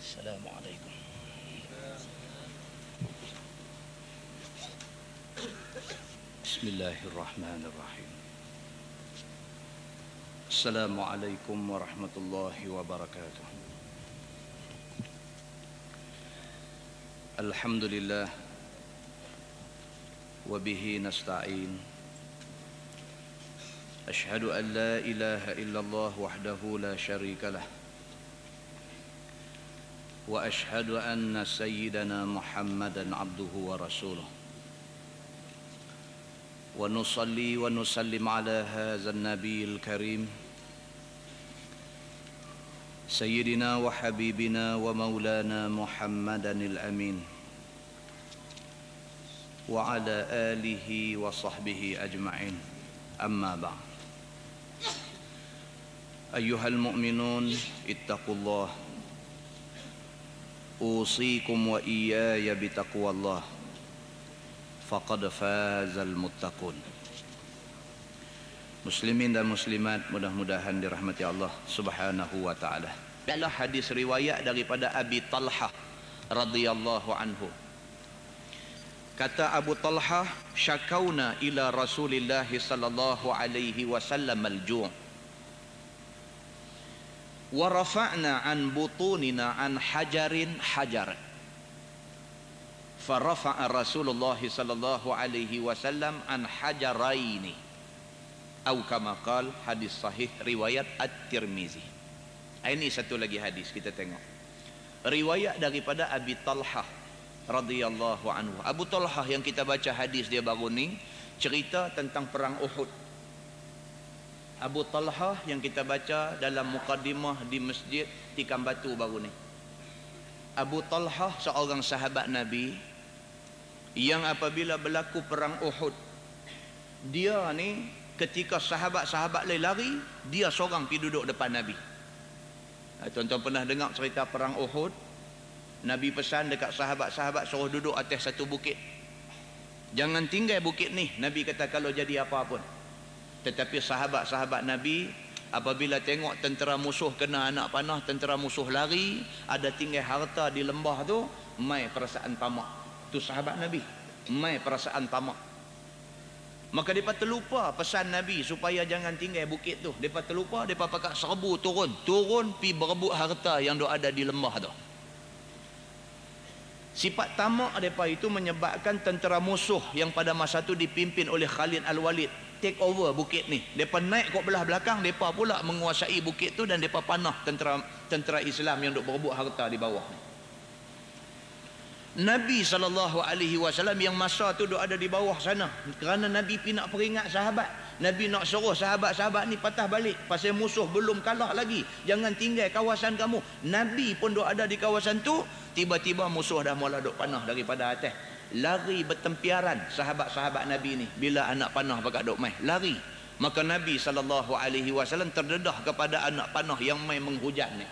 Assalamualaikum. Bismillahirrahmanirrahim. Assalamualaikum warahmatullahi wabarakatuh. Alhamdulillah wa bihi nasta'in. Ashhadu an la ilaha illallah wahdahu la syarika lah. Wa ashhadu anna sayyidana Muhammadan abduhu wa rasuluh. Wa nusalli wa nusallim ala hadzal nabiyil karim Sayyidina wa habibina wa maulana Muhammadanil amin wa ala alihi wa sahbihi ajma'in. Amma ba'd. Ayyuhal mu'minun ittaqullah. Usikum wa iyaya bitaqwallah. Faqad fazal muttaqun. Muslimin dan muslimat, mudah-mudahan dirahmati Allah Subhanahu wa taala. Adalah hadis riwayat daripada Abi Talhah radhiyallahu anhu. Kata Abu Talhah, syakauna ila Rasulillah sallallahu alaihi wasallam al-ju' wa rafa'na an butunina an hajarin hajar. Fa rafa'a Rasulullah sallallahu alaihi wasallam an hajaraini. Atau kama qala, hadis sahih riwayat At-Tirmizi. Ini satu lagi hadis kita tengok. Riwayat daripada Abi Talhah radhiyallahu anhu. Abu Talhah yang kita baca hadis dia baru ni cerita tentang perang Uhud. Abu Talhah yang kita baca dalam muqaddimah di masjid Tikam Batu baru ni. Abu Talhah seorang sahabat Nabi yang apabila berlaku perang Uhud, dia ni ketika sahabat-sahabat lain lari, dia seorang pergi duduk depan Nabi. Tuan-tuan pernah dengar cerita perang Uhud? Nabi pesan dekat sahabat-sahabat suruh duduk atas satu bukit. Jangan tinggal bukit ni. Nabi kata kalau jadi apa pun. Tetapi sahabat-sahabat Nabi apabila tengok tentera musuh kena anak panah, tentera musuh lari, ada tinggal harta di lembah tu, mai perasaan tamak. Tu sahabat Nabi, mai perasaan tamak. Maka mereka terlupa pesan Nabi supaya jangan tinggal bukit tu. Mereka terlupa, mereka pakai serbu turun pi berebut harta yang ada di lembah tu. Sifat tamak mereka itu menyebabkan tentera musuh yang pada masa tu dipimpin oleh Khalid Al-Walid take over bukit ni. Mereka naik ke belah belakang, mereka pula menguasai bukit tu dan mereka panah tentera Islam yang duk berebut harta di bawah ni. Nabi SAW yang masa tu duk ada di bawah sana, kerana Nabi pi nak peringat sahabat, Nabi nak suruh sahabat-sahabat ni patah balik pasal musuh belum kalah lagi, jangan tinggal kawasan kamu. Nabi pun duk ada di kawasan tu, tiba-tiba musuh dah mula duk panah daripada atas, lari bertempiaran sahabat-sahabat Nabi ni. Bila anak panah pakat duk mai lari, maka Nabi SAW terdedah kepada anak panah yang mai menghujan ni.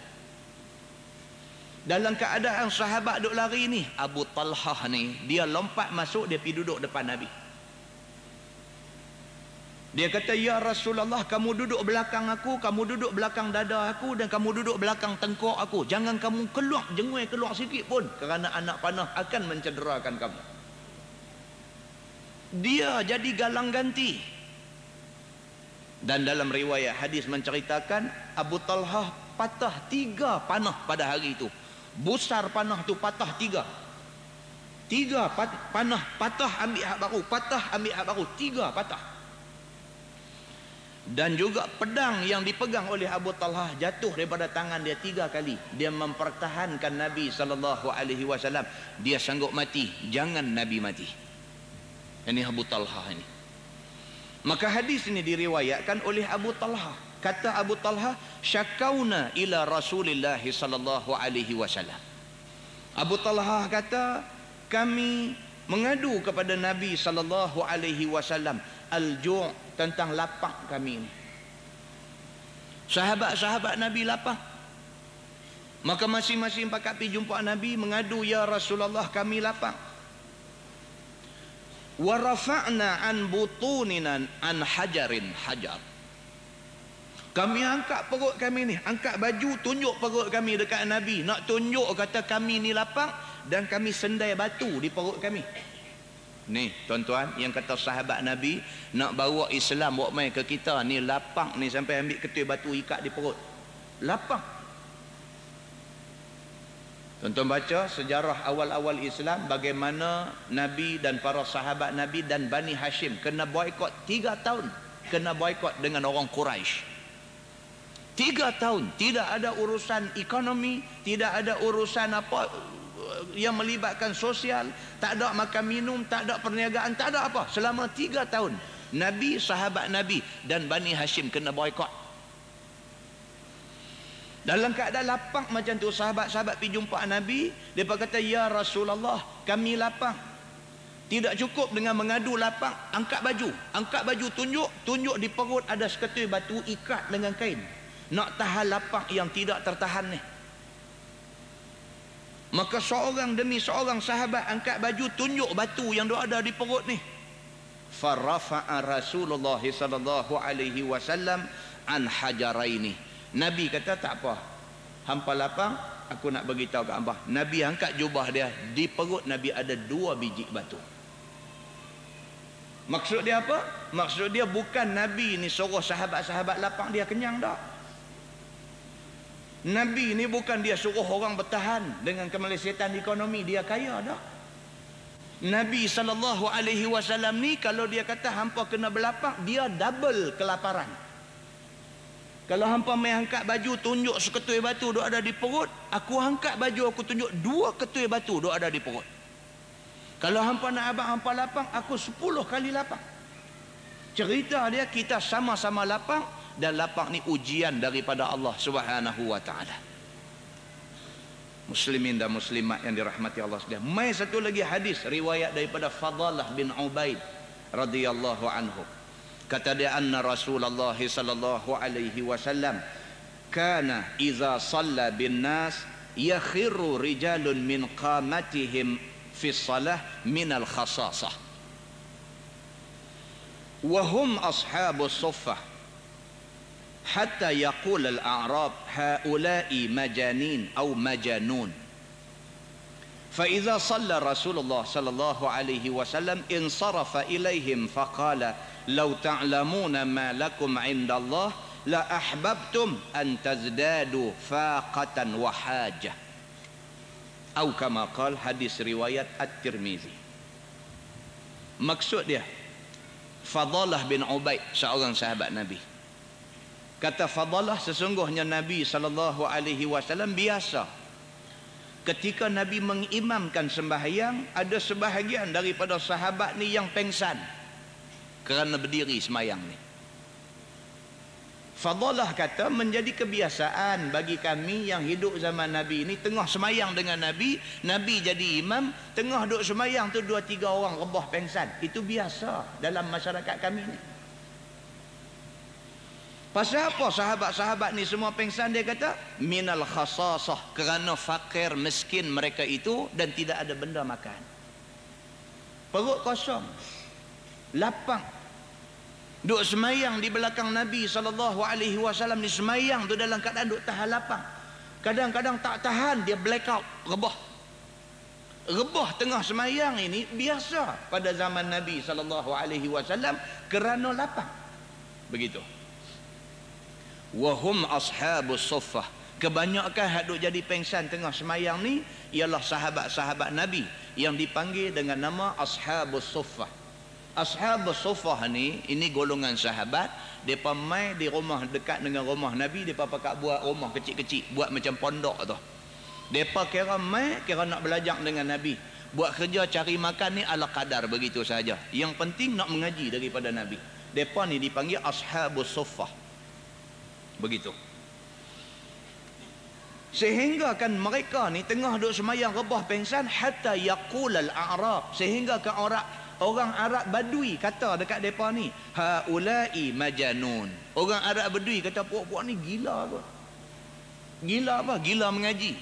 Dalam keadaan sahabat duk lari ni, Abu Talhah ni dia lompat masuk, dia pergi duduk depan Nabi. Dia kata, ya Rasulullah, kamu duduk belakang aku, kamu duduk belakang dada aku, dan kamu duduk belakang tengkok aku. Jangan kamu keluar, jengui keluar sikit pun, kerana anak panah akan mencederakan kamu. Dia jadi galang ganti. Dan dalam riwayat hadis menceritakan Abu Talhah patah 3 panah pada hari itu. Busar panah tu patah 3 panah, patah ambil hak baru, patah ambil hak baru, 3 patah. Dan juga pedang yang dipegang oleh Abu Talhah jatuh daripada tangan dia 3 kali. Dia mempertahankan Nabi SAW. Dia sanggup mati, jangan Nabi mati. Ini Abu Talhah ini. Maka hadis ini diriwayatkan oleh Abu Talhah. Kata Abu Talhah, syakauna ila Rasulillah sallallahu alaihi wasallam. Abu Talhah kata, kami mengadu kepada Nabi sallallahu alaihi wasallam al-ju' tentang lapang kami ini. Sahabat-sahabat Nabi lapang. Maka masing-masing pakat pergi jumpa Nabi mengadu, ya Rasulullah, kami lapang. Wa rafa'na an butunina an hajarin hajar. Kami angkat perut kami ni, angkat baju, tunjuk perut kami dekat Nabi. Nak tunjuk kata kami ni lapang, dan kami sendai batu di perut kami. Ni tuan-tuan, yang kata sahabat Nabi nak bawa Islam bawa mai ke kita ni lapang ni, sampai ambil ketui batu ikat di perut. Lapang. Tuan-tuan baca sejarah awal-awal Islam, bagaimana Nabi dan para sahabat Nabi dan Bani Hashim kena boikot 3 tahun. Kena boikot dengan orang Quraisy. 3 tahun tidak ada urusan ekonomi, tidak ada urusan apa yang melibatkan sosial, tak ada makan minum, tak ada perniagaan, tak ada apa. Selama 3 tahun Nabi, sahabat Nabi dan Bani Hashim kena boikot. Dalam keadaan lapang macam tu, sahabat-sahabat pergi jumpa Nabi, mereka kata, ya Rasulullah, kami lapang. Tidak cukup dengan mengadu lapang, angkat baju, tunjuk di perut ada seketui batu, ikat dengan kain. Nak tahan lapang yang tidak tertahan ni. Maka seorang demi seorang sahabat angkat baju, tunjuk batu yang ada di perut ni. Farafa'a Rasulullah sallallahu alaihi wasallam an hajaraini. Nabi kata, tak apa, hampa lapang, aku nak beritahu kat hangpa. Nabi angkat jubah dia, di perut Nabi ada 2 biji batu. Maksud dia apa? Maksud dia bukan Nabi ni suruh sahabat-sahabat lapang dia kenyang dah. Nabi ni bukan dia suruh orang bertahan dengan kemelesetan ekonomi, dia kaya dah. Nabi SAW ni kalau dia kata hampa kena berlapang, dia double kelaparan. Kalau hampa main angkat baju, tunjuk seketui batu duk ada di perut, aku angkat baju, aku tunjuk 2 ketui batu duk ada di perut. Kalau hampa nak abang hampa lapang, aku 10 kali lapang. Cerita dia, kita sama-sama lapang, dan lapang ni ujian daripada Allah Subhanahu wa taala. Muslimin dan muslimat yang dirahmati Allah sekalian. Mai satu lagi hadis riwayat daripada Fadalah bin Ubaid radhiyallahu anhu. Kata dia, anna Rasulullah sallallahu alaihi wasallam kana idza shalla bin nas yakhiru rijalun min qamatihim fi shalah min al khasasah wa hum ashabus suffah hatta yaqul al-a'rab haula'i majanin atau majanun. Fa idza shalla Rasulullah sallallahu alaihi wasallam insarafa ilaihim faqala law ta'lamuna ma lakum 'inda Allah la ahbabtum an tazdadu faqatan wa hajah. Atau kama qala, hadis riwayat At-Tirmizi. Maksud dia, Fadalah bin Ubaid seorang sahabat Nabi. Kata Fadalah, sesungguhnya Nabi SAW biasa ketika Nabi mengimamkan sembahyang, ada sebahagian daripada sahabat ni yang pengsan kerana berdiri semayang ni. Fadalah kata, menjadi kebiasaan bagi kami yang hidup zaman Nabi ni, tengah semayang dengan Nabi, Nabi jadi imam, tengah duduk semayang tu 2-3 orang rebah pengsan. Itu biasa dalam masyarakat kami ni. Pasal apa sahabat-sahabat ni semua pengsan? Dia kata minal khasasah, kerana fakir miskin mereka itu dan tidak ada benda makan. Perut kosong, lapang. Duk semayang di belakang Nabi SAW ni, semayang tu dalam keadaan duk tahan lapang. Kadang-kadang tak tahan, dia blackout, rebah. Rebah tengah semayang ini biasa pada zaman Nabi SAW kerana lapang. Begitu. Wahum ashabus suffah, kebanyakan hak duk jadi pengsan tengah semayang ni ialah sahabat-sahabat Nabi yang dipanggil dengan nama ashabus suffah. Ashabus suffah ni, ini golongan sahabat, depa mai di rumah dekat dengan rumah Nabi, depa pakai buat rumah kecil-kecil, buat macam pondok tu. Depa kira mai, kira nak belajar dengan Nabi, buat kerja cari makan ni ala kadar begitu saja. Yang penting nak mengaji daripada Nabi. Depa ni dipanggil ashabus suffah. Begitu. Sehingga kan mereka ni tengah duduk semayang rebah pengsan, hatta yaqul al-a'rab, sehingga ke orang Arab Badui kata dekat depa ni, haula'i majanun. Orang Arab Badui kata, puak-puak ni gila apa? Gila apa? Gila mengaji.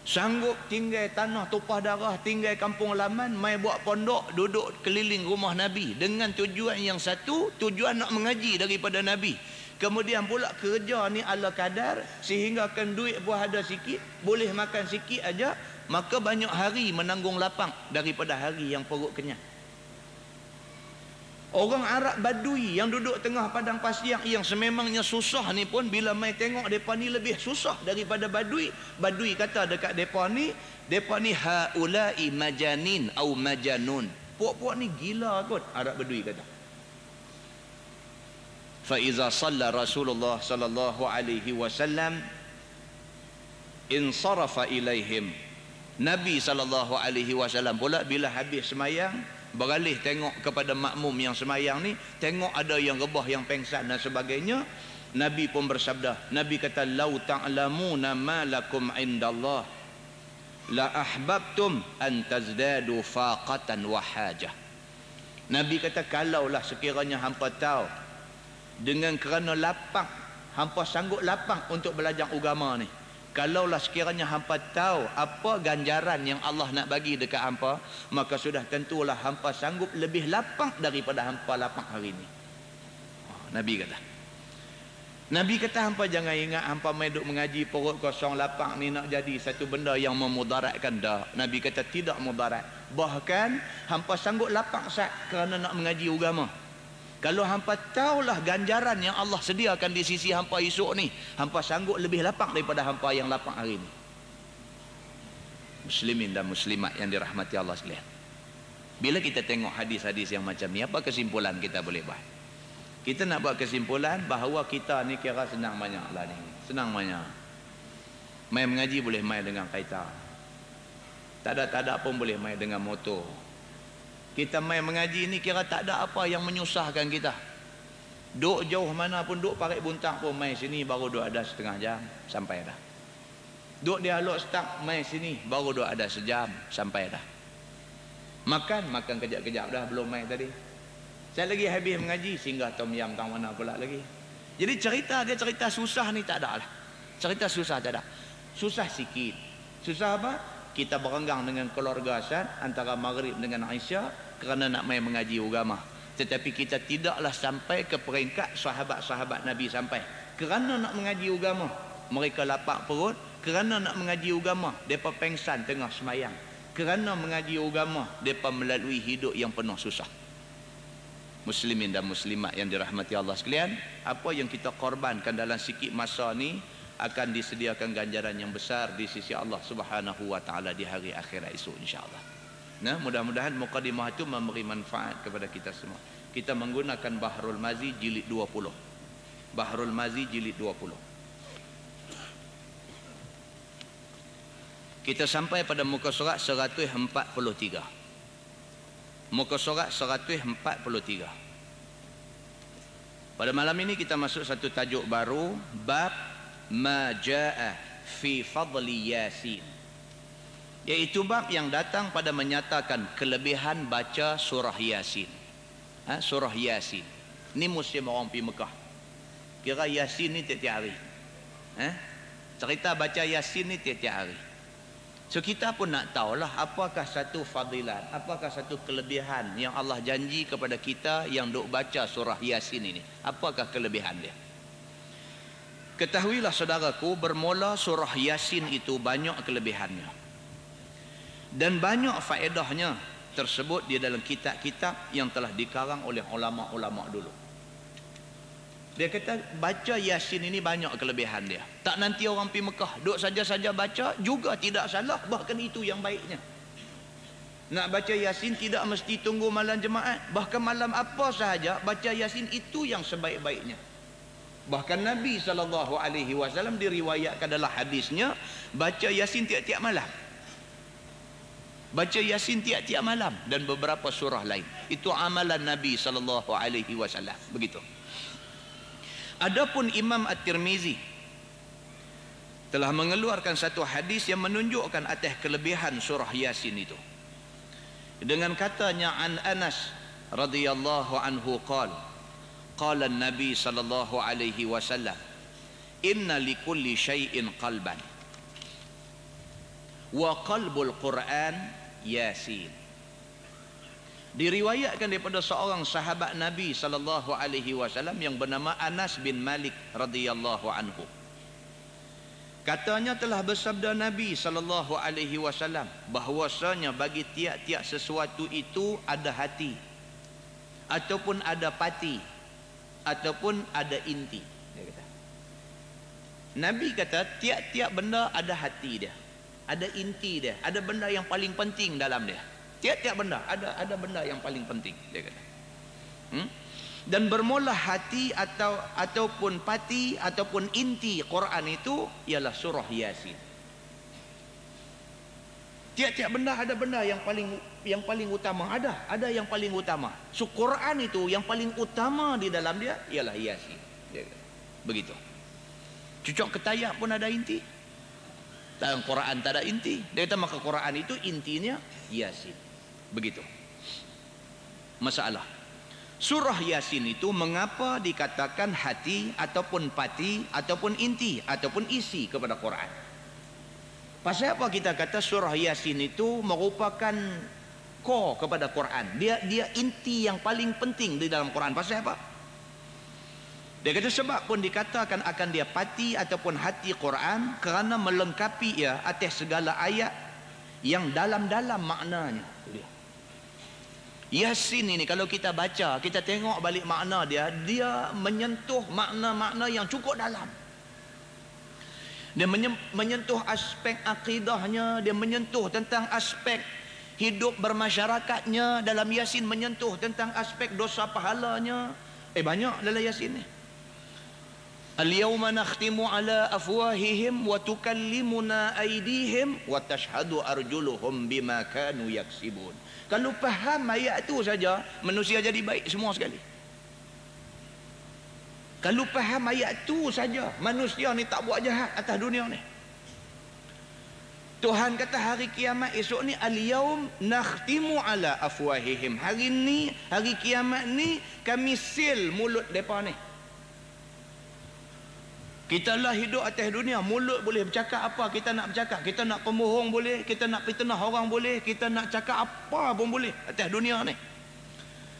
Sanggup tinggal tanah tumpah darah, tinggal kampung halaman, mai buat pondok, duduk keliling rumah Nabi dengan tujuan yang satu, tujuan nak mengaji daripada Nabi. Kemudian pula kerja ni ala kadar, sehingga kan duit pun ada sikit, boleh makan sikit aja, maka banyak hari menanggung lapang daripada hari yang perut kenyang. Orang Arab Badui yang duduk tengah padang pasir yang sememangnya susah ni pun, bila mai tengok mereka ni lebih susah daripada Badui. Badui kata dekat mereka ni haulai majanin au majanun. Puak-puak ni gila kot, Arab Badui kata. Fa iza shalla Rasulullah sallallahu alaihi wasallam insarafa ilaihim. Nabi sallallahu alaihi wasallam pula bila habis semayang, beralih tengok kepada makmum yang semayang ni, tengok ada yang rebah, yang pengsan dan sebagainya. Nabi pun bersabda, Nabi kata, lau ta'lamuna ma lakum indallah la ahbabtum an tazdadu faqatan wa hajah. Nabi kata, kalaulah sekiranya hampa tahu dengan kerana lapang, hampa sanggup lapang untuk belajar agama ni, kalaulah sekiranya hampa tahu apa ganjaran yang Allah nak bagi dekat hampa, maka sudah tentulah hampa sanggup lebih lapang daripada hampa lapang hari ini. Nabi kata hampa jangan ingat hampa main duk mengaji perut kosong lapang ni nak jadi satu benda yang memudaratkan. Dah. Nabi kata tidak mudarat. Bahkan hampa sanggup lapang sat kerana nak mengaji agama. Kalau hampa tahulah ganjaran yang Allah sediakan di sisi hampa esok ni, hampa sanggup lebih lapang daripada hampa yang lapang hari ni. Muslimin dan muslimat yang dirahmati Allah sekalian. Bila kita tengok hadis-hadis yang macam ni, apa kesimpulan kita boleh buat? Kita nak buat kesimpulan bahawa kita ni kira senang banyak lah ni. Senang banyak. Main mengaji boleh main dengan kereta. Tak ada pun boleh main dengan motor. Kita main mengaji ni kira tak ada apa yang menyusahkan kita. Duk jauh mana pun, duk Parit Buntang pun main sini baru duk ada setengah jam sampai dah. Duk di Alok Stang main sini baru duk ada sejam sampai dah. Makan kejap-kejap dah, belum main tadi. Saya lagi habis mengaji singgah Tom Yam tang mana pula lagi. Jadi cerita susah ni tak ada lah. Cerita susah tak ada. Susah sikit. Susah apa? Kita berenggang dengan keluarga Asad antara Maghrib dengan Aisyah kerana nak main mengaji agama. Tetapi kita tidaklah sampai ke peringkat sahabat-sahabat Nabi sampai. Kerana nak mengaji agama, mereka lapar perut. Kerana nak mengaji agama, mereka pengsan tengah semayang. Kerana mengaji agama, mereka melalui hidup yang penuh susah. Muslimin dan muslimat yang dirahmati Allah sekalian, apa yang kita korbankan dalam sikit masa ni akan disediakan ganjaran yang besar di sisi Allah Subhanahu wa taala di hari akhirat esok insya-Allah. Nah, mudah-mudahan mukadimah itu memberi manfaat kepada kita semua. Kita menggunakan Bahrul Mazi jilid 20. Bahrul Mazi jilid 20. Kita sampai pada muka surat 143. Muka surat 143. Pada malam ini kita masuk satu tajuk baru, bab ma jaa fi fadli Yasin, iaitu bab yang datang pada menyatakan kelebihan baca surah Yasin. Surah Yasin ni musim orang pergi Mekah, kira Yasin ni tiap-tiap hari. Cerita baca Yasin ni tiap-tiap hari. So kita pun nak tahulah apakah satu fadilat, apakah satu kelebihan yang Allah janji kepada kita yang duk baca surah Yasin ini. Apakah kelebihan dia? Ketahuilah saudaraku, bermula surah Yasin itu banyak kelebihannya dan banyak faedahnya tersebut di dalam kitab-kitab yang telah dikarang oleh ulama-ulama dulu. Dia kata baca Yasin ini banyak kelebihan dia. Tak nanti orang pergi Mekah duk saja-saja baca juga tidak salah, bahkan itu yang baiknya. Nak baca Yasin tidak mesti tunggu malam jemaat, bahkan malam apa sahaja baca Yasin itu yang sebaik-baiknya. Bahkan Nabi SAW diriwayatkan dalam hadisnya baca Yasin tiap-tiap malam. Baca Yasin tiap-tiap malam dan beberapa surah lain. Itu amalan Nabi SAW. Begitu. Adapun Imam At-Tirmizi telah mengeluarkan satu hadis yang menunjukkan atas kelebihan surah Yasin itu. Dengan katanya an Anas radhiyallahu anhu qala qala an-nabi sallallahu alaihi wasallam inna likulli syai'in qalban wa qalbul Quran Yasin. Diriwayatkan daripada seorang sahabat Nabi sallallahu alaihi wasallam yang bernama Anas bin Malik radhiyallahu anhu. Katanya telah bersabda Nabi sallallahu alaihi wasallam bahwasanya bagi tiap-tiap sesuatu itu ada hati ataupun ada pati ataupun ada inti. Dia kata. Nabi kata tiap-tiap benda ada hati dia, ada inti dia, ada benda yang paling penting dalam dia. Tiap-tiap benda ada benda yang paling penting, dia kata. Dan bermula hati ataupun pati ataupun inti Quran itu ialah surah Yasin. Tiap-tiap benda ada benda yang paling utama, ada yang paling utama. So Quran itu yang paling utama di dalam dia ialah Yasin. Dia kata. Begitu. Cucuk ketayak pun ada inti. Dalam Quran tak ada inti. Dia kata maka Quran itu intinya Yasin. Begitu. Masalah. Surah Yasin itu mengapa dikatakan hati ataupun pati ataupun inti ataupun isi kepada Quran? Pasal apa kita kata surah Yasin itu merupakan core kepada Quran? Dia inti yang paling penting di dalam Quran. Pasal apa? Dia kata sebab pun dikatakan akan dia pati ataupun hati Quran kerana melengkapi ia atas segala ayat yang dalam-dalam maknanya. Yasin ini kalau kita baca, kita tengok balik makna dia menyentuh makna-makna yang cukup dalam. Dia menyentuh aspek akidahnya, dia menyentuh tentang aspek hidup bermasyarakatnya. Dalam Yasin menyentuh tentang aspek dosa pahalanya. Banyak dalam Yasin ni. Al-yawma nakhtimu ala afwahihim wa tukallimuna aydihim wa tashhadu arjuluhum bima kanu yaksibun. Kalau faham ayat itu saja, manusia jadi baik semua sekali. Kalau faham ayat itu saja, manusia ni tak buat jahat atas dunia ni. Tuhan kata hari kiamat esok ni al-yawm nakhtimu ala afwahihim. Hari ni, hari kiamat ni kami seal mulut depa ni. Kita lah hidup atas dunia, mulut boleh bercakap apa kita nak bercakap. Kita nak pembohong boleh, kita nak fitnah orang boleh, kita nak cakap apa pun boleh atas dunia ni.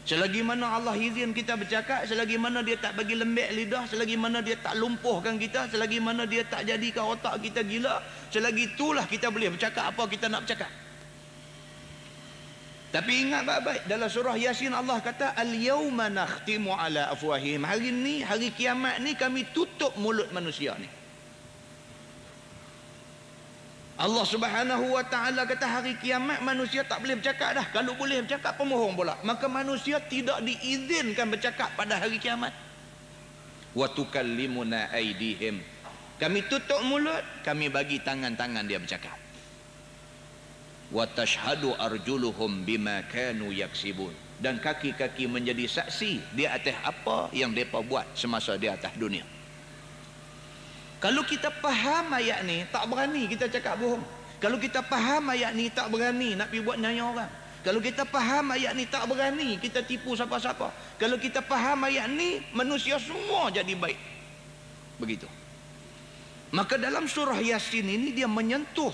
Selagi mana Allah izin kita bercakap, selagi mana dia tak bagi lembek lidah, selagi mana dia tak lumpuhkan kita, selagi mana dia tak jadikan otak kita gila, selagi itulah kita boleh bercakap apa kita nak bercakap. Tapi ingat baik-baik, dalam surah Yasin Allah kata al-yawma nakhtimu ala afwahihim. Hari ni, hari kiamat ni kami tutup mulut manusia ni. Allah Subhanahu wa taala kata hari kiamat manusia tak boleh bercakap dah. Kalau boleh bercakap pemohong pula. Maka manusia tidak diizinkan bercakap pada hari kiamat. Wa tukallimuna aydihim. Kami tutup mulut, kami bagi tangan-tangan dia bercakap. Wa tashhadu arjuluhum bima kanu yaksibun. Dan kaki-kaki menjadi saksi di atas apa yang mereka buat semasa di atas dunia. Kalau kita faham ayat ni, tak berani kita cakap bohong. Kalau kita faham ayat ni, tak berani nak pergi buat nyaya orang. Kalau kita faham ayat ni, tak berani kita tipu siapa-siapa. Kalau kita faham ayat ni, manusia semua jadi baik. Begitu. Maka dalam surah Yasin ini dia menyentuh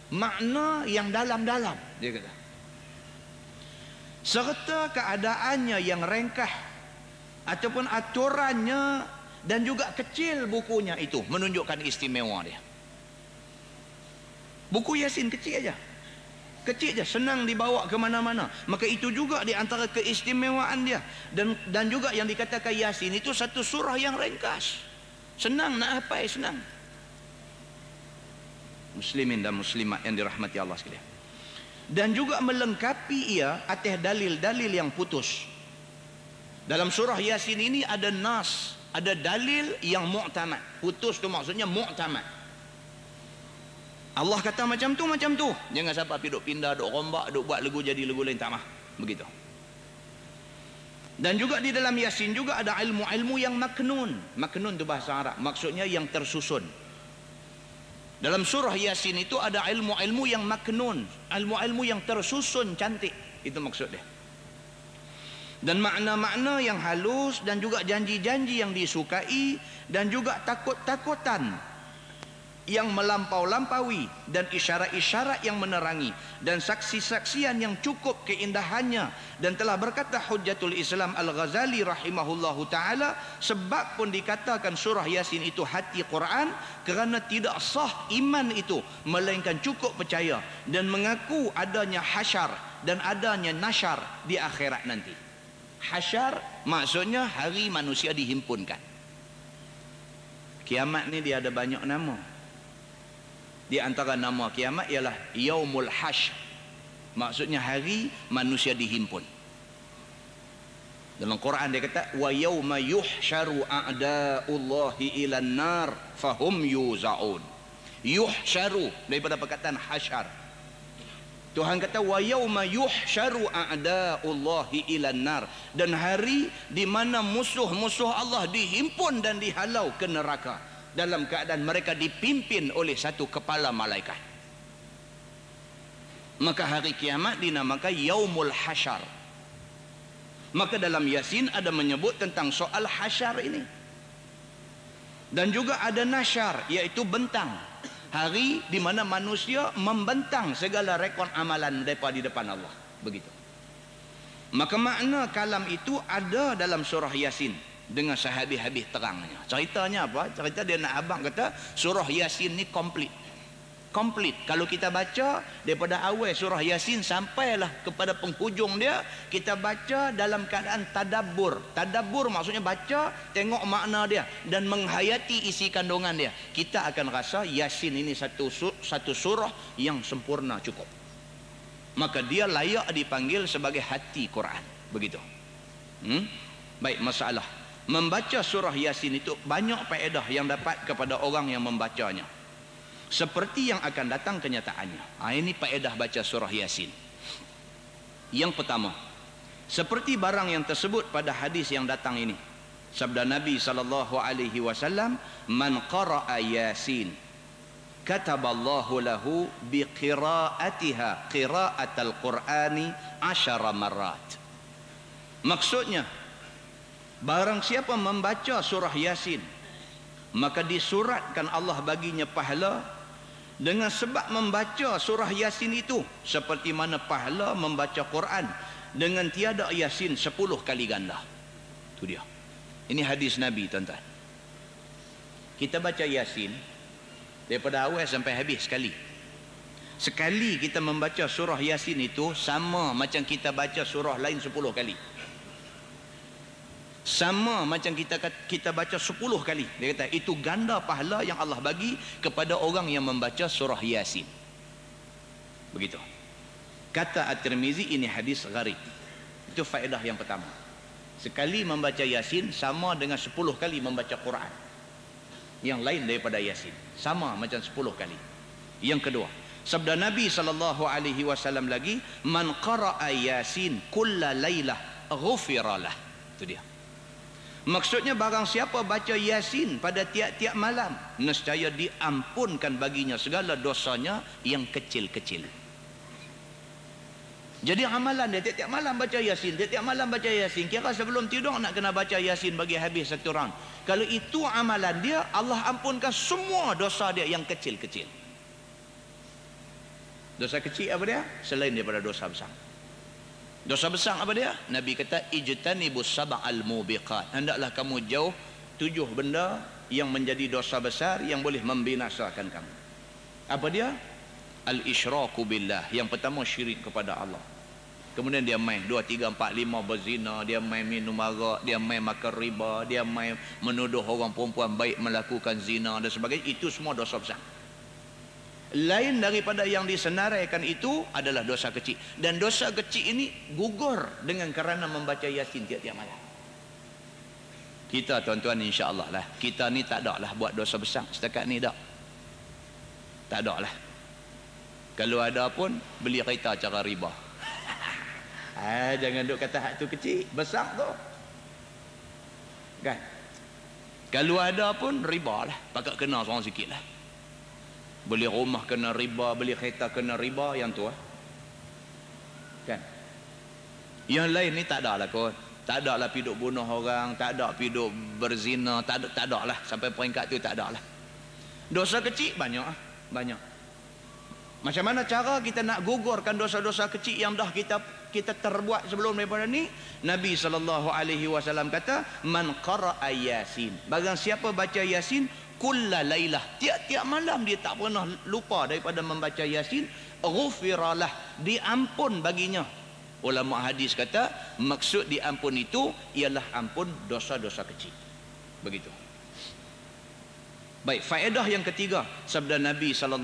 makna yang dalam-dalam, dia kata. Serta keadaannya yang ringkas ataupun aturannya dan juga kecil bukunya itu menunjukkan istimewa dia. Buku Yasin kecil aja. Kecil aja, senang dibawa ke mana-mana. Maka itu juga di antara keistimewaan dia. Dan juga yang dikatakan Yasin itu satu surah yang ringkas. Senang nak hafal, senang. Muslimin dan muslimat yang dirahmati Allah sekalian. Dan juga melengkapi ia atas dalil-dalil yang putus. Dalam surah Yasin ini ada nas, ada dalil yang mu'tamad. Putus tu maksudnya mu'tamad. Allah kata macam tu, macam tu. Jangan siapa duk pindah, duk rombak, duk buat lagu jadi lagu lain, tak mah. Begitu. Dan juga di dalam Yasin juga ada ilmu-ilmu yang maknun. Maknun tu bahasa Arab, maksudnya yang tersusun. Dalam surah Yasin itu ada ilmu-ilmu yang maknun, ilmu-ilmu yang tersusun cantik, itu maksud dia. Dan makna-makna yang halus dan juga janji-janji yang disukai dan juga takut-takutan yang melampau-lampaui dan isyarat-isyarat yang menerangi dan saksi-saksian yang cukup keindahannya. Dan telah berkata Hujjatul Islam Al-Ghazali rahimahullahu ta'ala, sebab pun dikatakan surah Yasin itu hati Quran kerana tidak sah iman itu melainkan cukup percaya dan mengaku adanya hasyar dan adanya nasyar di akhirat nanti. Hasyar maksudnya hari manusia dihimpunkan. Kiamat ni dia ada banyak nama. Di antara nama kiamat ialah Yaumul Hasyr. Maksudnya hari manusia dihimpun. Dalam Quran dia kata wa yauma yuhsyaru a'da'ullahi ilan nar fahum yuzaun. Yuhsyaru daripada perkataan hasyar. Tuhan kata wa yauma yuhsyaru a'da'ullahi ilan nar, dan hari di mana musuh-musuh Allah dihimpun dan dihalau ke neraka dalam keadaan mereka dipimpin oleh satu kepala malaikat. Maka hari kiamat dinamakan Yaumul Hasyar. Maka dalam Yasin ada menyebut tentang soal hasyar ini. Dan juga ada nasyar, iaitu bentang. Hari di mana manusia membentang segala rekod amalan mereka di depan Allah. Begitu. Maka makna kalam itu ada dalam surah Yasin dengan sehabis-habis terangnya. Ceritanya apa? Cerita dia nak abang kata surah Yasin ni komplit. Komplit. Kalau kita baca daripada awal surah Yasin sampailah kepada penghujung dia, kita baca dalam keadaan tadabbur. Tadabbur maksudnya baca, tengok makna dia dan menghayati isi kandungan dia. Kita akan rasa Yasin ini satu surah yang sempurna cukup. Maka dia layak dipanggil sebagai hati Quran. Begitu. Baik, masalah membaca surah Yasin itu banyak faedah yang dapat kepada orang yang membacanya. Seperti yang akan datang kenyataannya. Ini faedah baca surah Yasin. Yang pertama, seperti barang yang tersebut pada hadis yang datang ini. Sabda Nabi SAW, man qara'a Yasin kataballahu lahu biqira'atiha qira'atal Qur'ani 10 marrat. Maksudnya, barang siapa membaca surah Yasin, maka disuratkan Allah baginya pahala dengan sebab membaca surah Yasin itu, seperti mana pahala membaca Quran dengan tiada Yasin 10 kali ganda. Itu dia. Ini hadis Nabi, tuan-tuan. Kita baca Yasin daripada awal sampai habis sekali. Sekali kita membaca surah Yasin itu sama macam kita baca surah lain 10 kali. Sama macam kita baca 10 kali. Dia kata itu ganda pahala yang Allah bagi kepada orang yang membaca surah Yasin. Begitu. Kata At-Tirmizi, ini hadis gharib. Itu faedah yang pertama. Sekali membaca Yasin sama dengan 10 kali membaca Quran yang lain daripada Yasin. Sama macam 10 kali. Yang kedua, sabda Nabi SAW lagi, man qara'a Yasin kulla laylah ghufiralah. Itu dia. Maksudnya barang siapa baca Yasin pada tiap-tiap malam, nescaya diampunkan baginya segala dosanya yang kecil-kecil. Jadi amalan dia tiap-tiap malam baca Yasin, tiap-tiap malam baca Yasin. Kira sebelum tidur nak kena baca Yasin bagi habis satu round. Kalau itu amalan dia, Allah ampunkan semua dosa dia yang kecil-kecil. Dosa kecil apa dia? Selain daripada dosa besar. Dosa besar apa dia? Nabi kata ijtanibus sab'al mubiqat. Hendaklah kamu jauh 7 benda yang menjadi dosa besar yang boleh membinasakan kamu. Apa dia? Al-isyraku billah. Yang pertama syirik kepada Allah. Kemudian dia main 2, 3, 4, 5 berzina, dia main minum arak, dia main makan riba, dia main menuduh orang perempuan baik melakukan zina dan sebagainya. Itu semua dosa besar. Lain daripada yang disenaraikan itu adalah dosa kecil. Dan dosa kecil ini gugur dengan kerana membaca Yasin tiap-tiap malam. Kita tuan-tuan insya-Allah lah, kita ni tak ada lah buat dosa besar setakat ni dak. Tak ada lah. Kalau ada pun beli kereta cara riba. Jangan duk kata hak tu kecil, besar tu. Kan? Kalau ada pun riba lah, pakat kena seorang sikit lah. Beli rumah kena riba, beli kereta kena riba, yang tu kan. Yang lain ni tak ada lah kot. Tak ada lah piduk bunuh orang, tak ada piduk berzina, tak ada lah sampai peringkat tu tak ada lah. Dosa kecil banyak, banyak. Macam mana cara kita nak gugurkan dosa-dosa kecil yang dah kita terbuat sebelum daripada ni? Nabi SAW kata, man qara'a Yasin, barang siapa baca Yasin kulla lailah, tiap-tiap malam dia tak pernah lupa daripada membaca Yasin, ghufiralah, diampun baginya. Ulama hadis kata maksud diampun itu ialah ampun dosa-dosa kecil. Begitu. Baik, faedah yang ketiga, sabda Nabi SAW,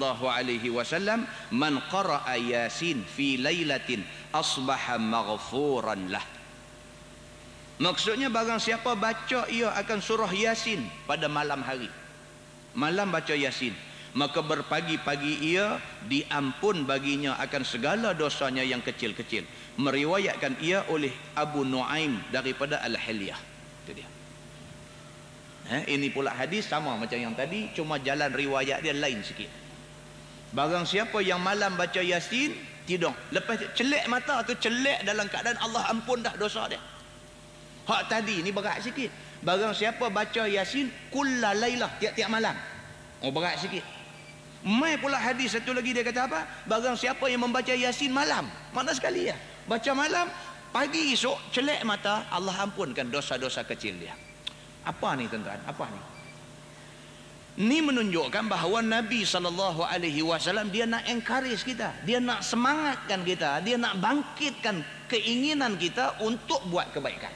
man qara'a Yasin fi lailatin asbaha maghfuran lah. Maksudnya barang siapa baca ia akan surah Yasin pada malam hari, malam baca Yasin, maka berpagi-pagi ia diampun baginya akan segala dosanya yang kecil-kecil. Meriwayatkan ia oleh Abu Nuaim daripada Al-Hilyah. Itu dia. Ini pula hadis sama macam yang tadi, cuma jalan riwayat dia lain sikit. Barang siapa yang malam baca Yasin, tidur, lepas celek mata tu, celek dalam keadaan Allah ampun dah dosa dia. Hak tadi ni berat sikit. Barang siapa baca Yasin kulla lailah, tiap-tiap malam, berat sikit. Mai pula hadis satu lagi, dia kata apa? Barang siapa yang membaca Yasin malam, mana sekali ya, baca malam, pagi esok celek mata, Allah ampunkan dosa-dosa kecil dia. Apa ni tuan-tuan? Apa ni? Ni menunjukkan bahawa Nabi SAW dia nak encourage kita, dia nak semangatkan kita, dia nak bangkitkan keinginan kita untuk buat kebaikan.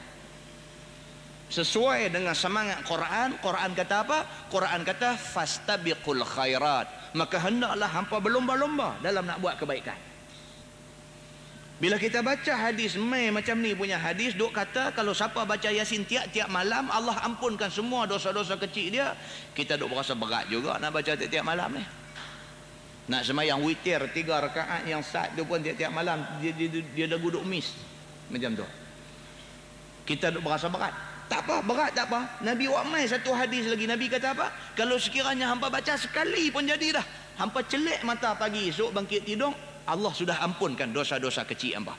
Sesuai dengan semangat Quran. Quran kata apa? Quran kata fastabiqul khairat, maka hendaklah hampa berlomba-lomba dalam nak buat kebaikan. Bila kita baca hadis macam ni punya hadis, duk kata kalau siapa baca Yasin tiap-tiap malam, Allah ampunkan semua dosa-dosa kecil dia. Kita duk berasa berat juga nak baca tiap-tiap malam ni. Nak sembahyang witir 3 rakaat yang sat tu pun tiap-tiap malam dia dah duduk miss macam tu. Kita duk berasa berat. Tak apa, berat tak apa. Nabi Muhammad satu hadis lagi, Nabi kata apa? Kalau sekiranya hampa baca sekali pun jadi dah. Hampa celek mata pagi esok bangkit tidur, Allah sudah ampunkan dosa-dosa kecil hampa.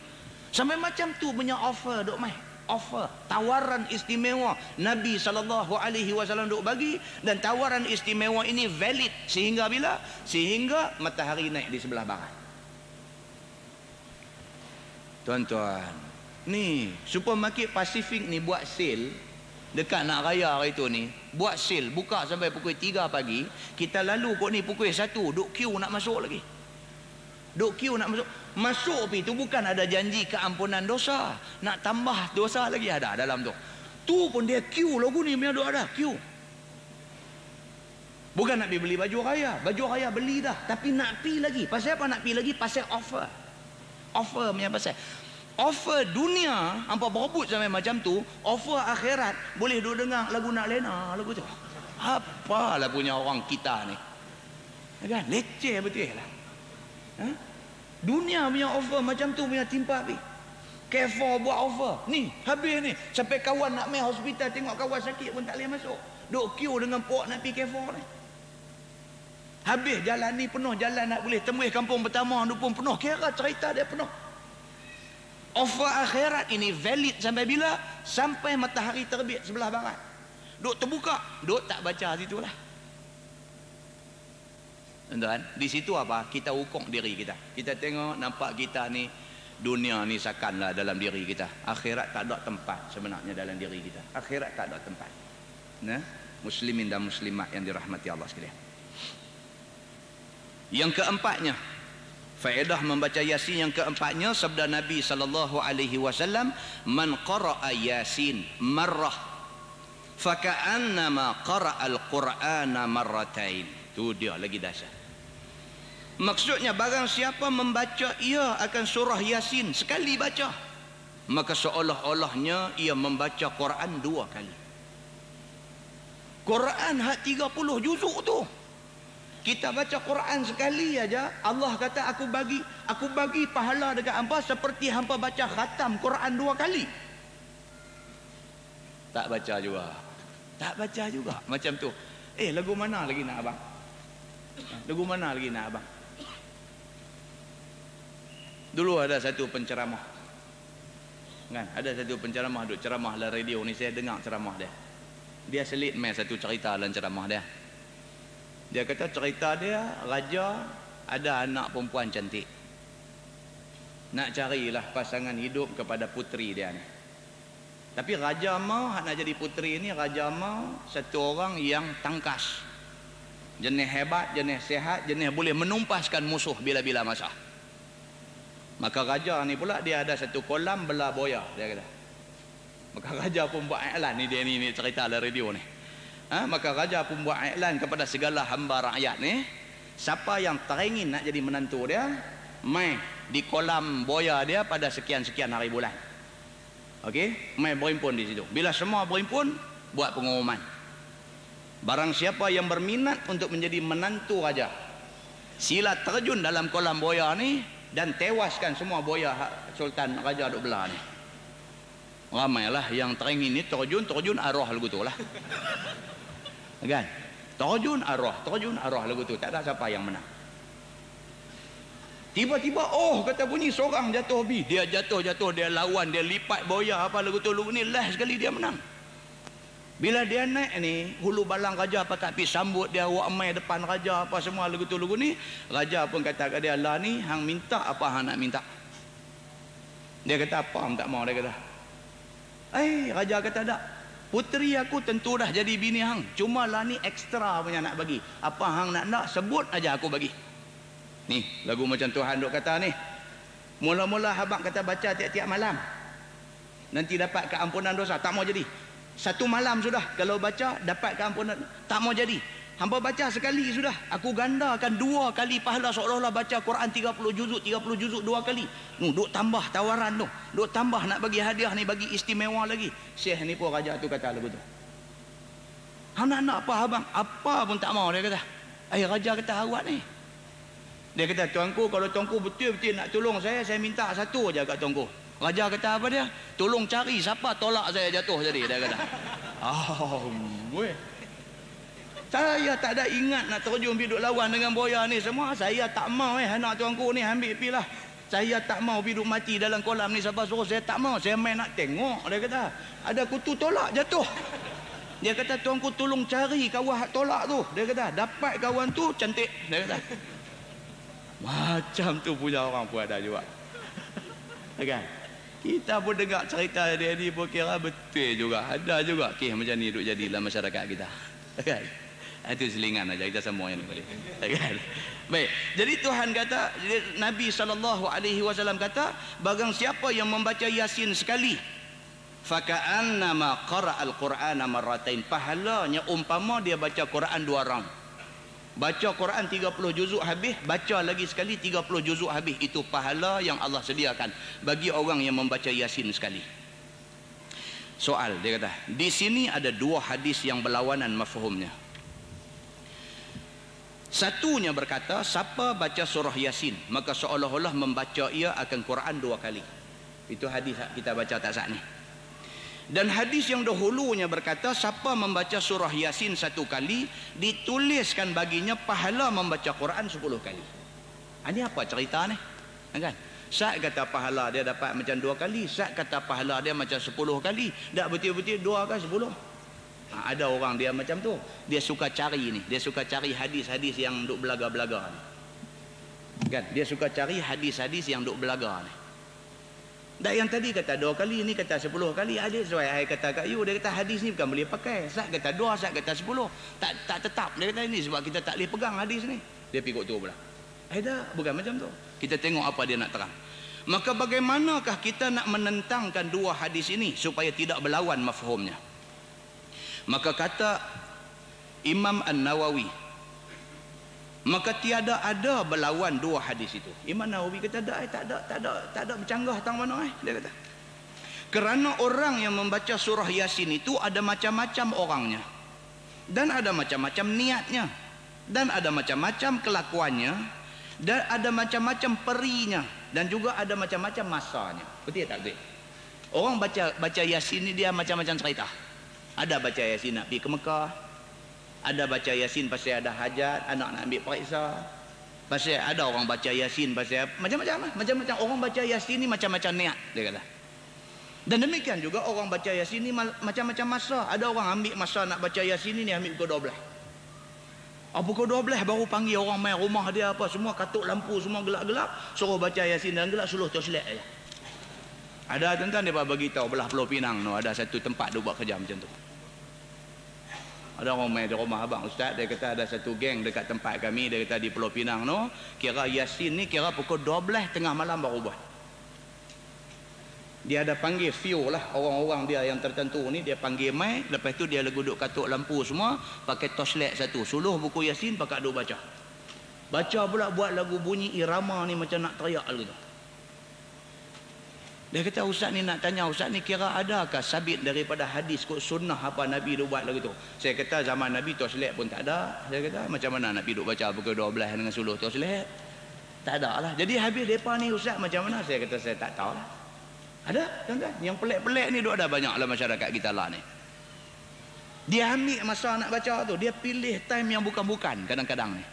Sampai macam tu punya offer duk mai. Offer, tawaran istimewa Nabi SAW duk bagi, dan tawaran istimewa ini valid sehingga bila? Sehingga matahari naik di sebelah barat. Tuan-tuan, ni supermarket Pacific ni buat sale dekat nak raya hari tu ni, buat sale buka sampai pukul 3 pagi. Kita lalu kok ni pukul 1 duk queue nak masuk lagi. Duk queue nak masuk. Masuk pi tu bukan ada janji keampunan dosa, nak tambah dosa lagi ada dalam tu. Tu pun dia queue lagu ni punya duk ada queue. Bukan nak pergi beli baju raya. Baju raya beli dah, tapi nak pi lagi. Pasal apa nak pi lagi? Pasal offer. Offer punya pasal. Offer dunia hampa berebut sampai macam tu, offer akhirat boleh duk dengar lagu nak lena lagu tu. Apalah punya orang kita ni. Kan leceh betul lah. Dunia punya offer macam tu punya timpa pi. K4 buat offer. Ni habis ni sampai kawan nak main hospital tengok kawan sakit pun tak boleh masuk. Duk queue dengan pok nak pi K4 ni. Habis jalan ni penuh, jalan nak boleh tembus kampung pertama tu pun penuh. Kira cerita dia penuh. Offer akhirat ini valid sampai bila? Sampai matahari terbit sebelah barat. Duk terbuka, duk tak baca situ lah. Tuan-tuan, di situ apa? Kita ukur diri kita. Kita tengok nampak kita ni, dunia ni sakanlah dalam diri kita. Akhirat tak ada tempat sebenarnya dalam diri kita. Akhirat tak ada tempat. Nah, muslimin dan muslimat yang dirahmati Allah sekalian. Yang keempatnya, faedah membaca Yasin yang keempatnya, sabda Nabi SAW, man qara'a Yasin marrah faka'annama qara'al Qur'ana marratain. Tu dia lagi dahsyat. Maksudnya barang siapa membaca ia akan surah Yasin sekali baca, maka seolah-olahnya ia membaca Quran 2 kali. Quran hak 30 juzuk tu, kita baca Quran sekali aja, Allah kata aku bagi pahala dekat hampa seperti hampa baca khatam Quran 2 kali. Tak baca juga. Tak baca juga macam tu. Lagu mana lagi nak abang? Lagu mana lagi nak abang? Dulu ada satu penceramah, kan? Ada satu penceramah duk ceramah dalam radio ni, saya dengar ceramah dia. Dia selit main satu cerita dalam ceramah dia. Dia kata cerita dia, raja ada anak perempuan cantik. Nak carilah pasangan hidup kepada puteri dia ni. Tapi raja mau nak jadi puteri ni, raja mau satu orang yang tangkas. Jenis hebat, jenis sehat, jenis boleh menumpaskan musuh bila-bila masa. Maka raja ni pula dia ada satu kolam belah boya, dia kata. Maka raja pun buat iklan ni, dia ni cerita dalam radio ni. Maka raja pun buat iklan kepada segala hamba rakyat ni, siapa yang teringin nak jadi menantu dia, mai di kolam boya dia pada sekian-sekian hari bulan. Okey, mai berhimpun di situ. Bila semua berhimpun, buat pengumuman. Barang siapa yang berminat untuk menjadi menantu raja, sila terjun dalam kolam boya ni dan tewaskan semua boya sultan raja duk belah ni. Ramailah yang teringin ni terjun arwah lagu tu lah. Kan? Terjun arwah lagu tu. Tak ada siapa yang menang. Tiba-tiba kata bunyi seorang jatuh bi. Dia jatuh, dia lawan, dia lipat boya apa lagu tu. Lagu ni last sekali dia menang. Bila dia naik ni, hulu balang raja pakat pi sambut dia, wak mai depan raja apa semua lagu tu lagu ni. Raja pun kata kat dia, lah ni hang minta apa hang nak minta. Dia kata apa hang tak mau, dia kata. Raja kata tak. Puteri aku tentu dah jadi bini hang. Cuma lah ni ekstra punya nak bagi. Apa hang nak sebut aja aku bagi. Ni lagu macam Tuhan duk kata ni. Mula-mula habang kata baca tiap-tiap malam, nanti dapat keampunan dosa. Tak mau jadi. Satu malam sudah kalau baca dapat keampunan. Tak mau jadi. Hamba baca sekali sudah. Aku gandakan 2 kali pahala, seolah-olah baca Quran 30 juzuk 2 kali. Duk tambah tawaran tu. Duk tambah nak bagi hadiah ni, bagi istimewa lagi. Syekh ni pun raja tu kata lagu tu. Hang nak apa abang? Apa pun tak mau, dia kata. Raja kata awak ni. Dia kata, tuanku, kalau tuanku betul-betul nak tolong saya minta satu aja kat tuanku. Raja kata apa dia? Tolong cari siapa tolak saya jatuh jadi, dia kata. Saya tak ada ingat nak terjun biduk lawan dengan boya ni semua. Saya tak mau anak tuanku ni ambil pilah. Saya tak mau biduk mati dalam kolam ni, siapa suruh saya tak mau. Saya main nak tengok, dia kata. Ada kutu tolak jatuh. Dia kata, tuanku tolong cari kawan tolak tu. Dia kata, dapat kawan tu cantik, dia kata. Macam tu punya orang pun ada juga. Kan? Kita pun dengar cerita dia ni pun kira betul juga. Ada juga kisah macam ni duk jadi dalam masyarakat kita. Kan? Itu selingan aja kita semua yang boleh. Kan? Baik. Jadi Tuhan kata, Nabi SAW kata, barang siapa yang membaca Yasin sekali, faka'annama qara'al Qur'ana marratain, pahalanya umpama dia baca Quran 2 round. Baca Quran 30 juzuk habis, baca lagi sekali 30 juzuk habis. Itu pahala yang Allah sediakan bagi orang yang membaca Yasin sekali. Soal, dia kata, di sini ada 2 hadis yang berlawanan mafhumnya. Satunya berkata, siapa baca surah Yasin, maka seolah-olah membaca ia akan Quran 2 kali. Itu hadis kita baca tak saat ni. Dan hadis yang dahulunya berkata, siapa membaca surah Yasin 1 kali, dituliskan baginya pahala membaca Quran 10 kali. Ini apa cerita ni? Kan? Sat kata pahala dia dapat macam 2 kali, sat kata pahala dia macam 10 kali. Tak betul-betul 2 ke 10? Ada orang dia macam tu. Dia suka cari ni. Dia suka cari hadis-hadis yang duk belaga-belaga ni. Kan? Dia suka cari hadis-hadis yang duk belaga ni. Tak yang tadi kata 2 kali, ni kata 10 kali. Hadis saya kata kat you, dia kata hadis ni bukan boleh pakai. Sat kata 2, sat kata 10. Tak tetap. Dia kata ini sebab kita tak boleh pegang hadis ni. Dia pikir tu pula. Dah, bukan macam tu. Kita tengok apa dia nak terang. Maka bagaimanakah kita nak menentangkan 2 hadis ini supaya tidak berlawan mafhumnya? Maka kata Imam An-Nawawi, maka tiada ada berlawan 2 hadis itu. Imam Nawawi kata tak ada bercanggah tang mana dia kata. Kerana orang yang membaca surah Yasin itu ada macam-macam orangnya, dan ada macam-macam niatnya, dan ada macam-macam kelakuannya, dan ada macam-macam perinya, dan juga ada macam-macam masanya. Betul tak betul? Orang baca Yasin ni dia macam-macam cerita. Ada baca Yasin nak pergi ke Mekah, ada baca Yasin pasal ada hajat, anak nak ambil periksa. Pasal ada orang baca Yasin pasal macam-macam lah. Macam-macam orang baca Yasin ni macam-macam niat, dia kata. Dan demikian juga orang baca Yasin ni macam-macam masa. Ada orang ambil masa nak baca Yasin ni ambil pukul 12. Pukul 12 baru panggil orang main rumah dia apa semua, katuk lampu semua gelap-gelap, suruh baca Yasin dan gelap, suruh torchlight aja. Ada tuan-tuan dia bagi tahu belah Pulau Pinang tu ada satu tempat dia buat kerja macam tu. Ada orang main di rumah abang ustaz, dia kata ada satu geng dekat tempat kami, dia kata di Pulau Pinang tu, kira Yasin ni kira pukul 12 tengah malam baru buat. Dia ada panggil few lah orang-orang dia yang tertentu ni, dia panggil mai, lepas tu dia duduk katuk lampu semua, pakai torchlight satu, suluh buku Yasin pakai duk baca. Baca pula buat lagu bunyi irama ni macam nak teriak gitu. Dia kata ustaz ni nak tanya, ustaz ni kira adakah sabit daripada hadis kot sunnah apa Nabi duk buat lagu tu? Saya kata zaman Nabi torchlight pun tak ada. Saya kata macam mana Nabi duk baca pukul 12 dengan suluh torchlight? Tak ada lah. Jadi habis depa ni ustaz macam mana? Saya kata saya tak tahu lah. Ada tuan-tuan yang pelik-pelik ni duk ada banyak lah masyarakat kita lah ni. Dia ambil masa nak baca tu, dia pilih time yang bukan-bukan kadang-kadang ni.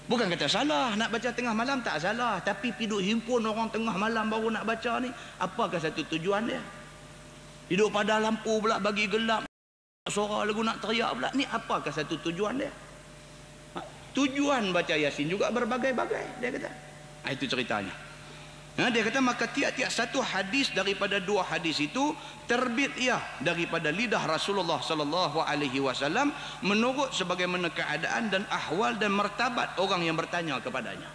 Bukan kata salah nak baca tengah malam, tak salah, tapi piduk himpun orang tengah malam baru nak baca ni, apakah satu tujuan dia? Hidup pada lampu pula bagi gelap, suara lagu nak teriak pula, ni apakah satu tujuan dia? Tujuan baca Yasin juga berbagai-bagai, dia kata. Itu ceritanya. Dia kata maka tiap-tiap satu hadis daripada dua hadis itu terbit ia daripada lidah Rasulullah sallallahu alaihi wasallam menurut sebagaimana keadaan dan ahwal dan martabat orang yang bertanya kepadanya.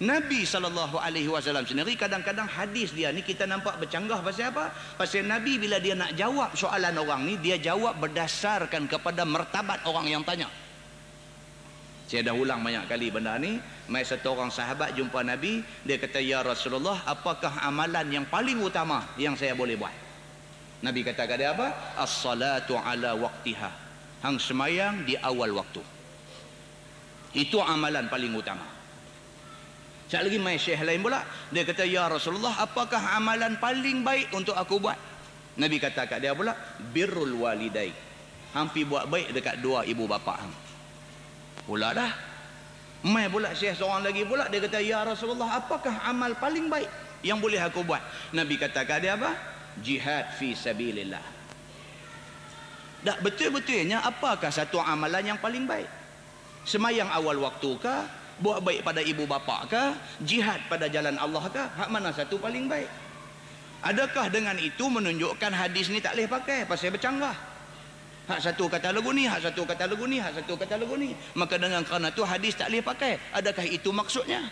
Nabi sallallahu alaihi wasallam sendiri kadang-kadang hadis dia ni kita nampak bercanggah pasal apa? Pasal Nabi bila dia nak jawab soalan orang ni, dia jawab berdasarkan kepada martabat orang yang tanya. Saya dah ulang banyak kali benda ni. Mai satu orang sahabat jumpa Nabi, dia kata, ya Rasulullah, apakah amalan yang paling utama yang saya boleh buat? Nabi kata kat dia apa? As-salatu ala waqtiha. Hang semayang di awal waktu. Itu amalan paling utama. Sekali lagi mai syekh lain pula, dia kata, ya Rasulullah, apakah amalan paling baik untuk aku buat? Nabi kata kat dia pula, birrul walidai. Hang pi buat baik dekat dua ibu bapa hang. Pula dah. Mai pula syekh seorang lagi pula, dia kata, ya Rasulullah, apakah amal paling baik yang boleh aku buat? Nabi kata kat dia apa? Jihad fi sabilillah. Tak betul-betulnya apakah satu amalan yang paling baik? Semayang awal waktu kah? Buat baik pada ibu bapa kah? Jihad pada jalan Allah kah? Hak mana satu paling baik? Adakah dengan itu menunjukkan hadis ni tak boleh pakai pasal bercanggah? Hak satu kata lagu ni, hak satu kata lagu ni, hak satu kata lagu ni. Maka dengan kerana tu hadis tak boleh pakai. Adakah itu maksudnya?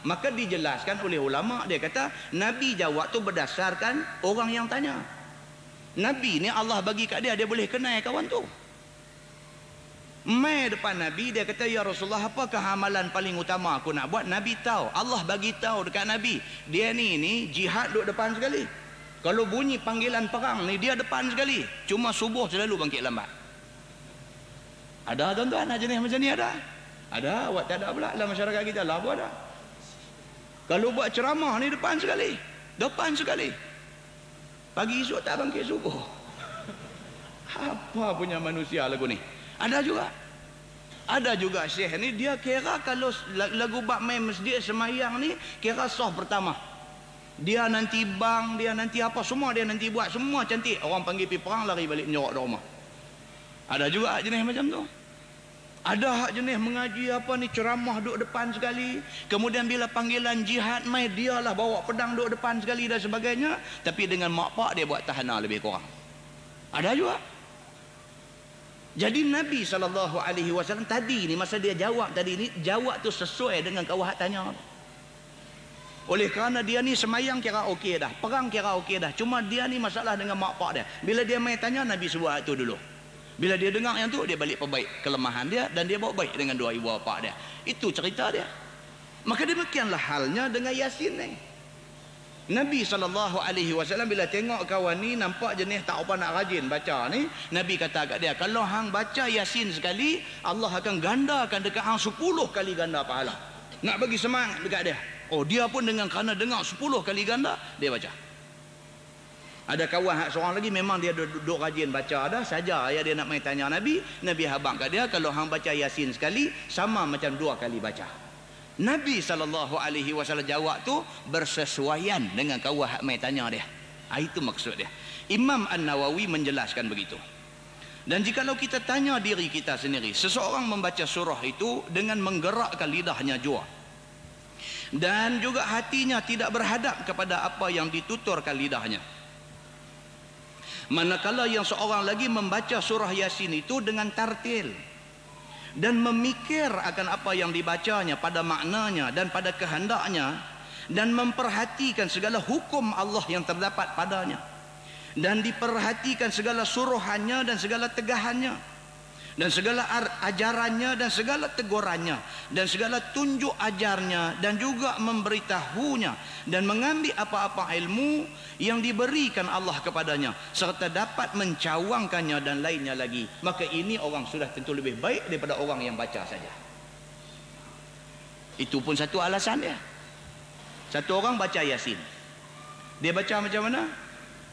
Maka dijelaskan oleh ulama, dia kata Nabi jawab tu berdasarkan orang yang tanya. Nabi ni Allah bagi kat dia, dia boleh kenal kawan tu. Mai depan Nabi, dia kata, ya Rasulullah, apakah amalan paling utama aku nak buat? Nabi tahu, Allah bagi tahu dekat Nabi, dia ni jihad duduk depan sekali. Kalau bunyi panggilan perang ni, dia depan sekali. Cuma subuh selalu bangkit lambat. Ada tuan-tuan jenis macam ni ada? Ada, awak tak ada pula dalam masyarakat kita lah pun ada. Kalau buat ceramah ni depan sekali. Depan sekali. Pagi esok tak bangkit subuh. Apa punya manusia lagu ni? Ada juga. Ada juga syekh ni, dia kira kalau lagu bab main masjid semayang ni, kira sah pertama. Dia nanti bang, dia nanti apa, semua dia nanti buat, semua cantik. Orang panggil pergi perang, lari balik menyorok di rumah. Ada juga jenis macam tu. Ada hak jenis mengaji apa ni, ceramah duduk depan sekali. Kemudian bila panggilan jihad mai, dia lah bawa pedang duduk depan sekali dan sebagainya. Tapi dengan mak pak dia buat tahanan lebih kurang. Ada juga. Jadi Nabi SAW tadi ni, masa dia jawab tadi ni, jawab tu sesuai dengan kawah tanya. Oleh kerana dia ni semayang kira okey dah, perang kira okey dah. Cuma dia ni masalah dengan mak pak dia. Bila dia mai tanya, Nabi suruh itu dulu. Bila dia dengar yang tu, dia balik perbaik kelemahan dia dan dia bawa baik dengan dua ibu bapa dia. Itu cerita dia. Maka demikianlah halnya dengan Yasin ni. Nabi SAW bila tengok kawan ni nampak jenis tak apa nak rajin baca ni, Nabi kata kat dia, kalau hang baca Yasin sekali, Allah akan gandakan dekat hang 10 kali ganda pahala. Nak bagi semangat dekat dia. Oh, dia pun dengan kerana dengar 10 kali ganda, dia baca. Ada kawan seorang lagi memang dia duduk rajin baca dah, saja ya dia nak main tanya Nabi, Nabi habaq kat dia, kalau hang baca Yasin sekali sama macam 2 kali baca. Nabi SAW jawab tu bersesuaian dengan kawan hak main tanya dia. Itu maksud dia. Imam An-Nawawi menjelaskan begitu. Dan jikalau kita tanya diri kita sendiri, seseorang membaca surah itu dengan menggerakkan lidahnya jua, dan juga hatinya tidak berhadap kepada apa yang dituturkan lidahnya. Manakala yang seorang lagi membaca surah Yasin itu dengan tartil dan memikir akan apa yang dibacanya, pada maknanya dan pada kehendaknya, dan memperhatikan segala hukum Allah yang terdapat padanya, dan diperhatikan segala suruhannya dan segala tegahannya, dan segala ajarannya dan segala tegurannya, dan segala tunjuk ajarnya, dan juga memberitahunya, dan mengambil apa-apa ilmu yang diberikan Allah kepadanya, serta dapat mencawangkannya dan lainnya lagi. Maka ini orang sudah tentu lebih baik daripada orang yang baca saja. Itu pun satu alasan dia. Satu orang baca Yasin, dia baca macam mana?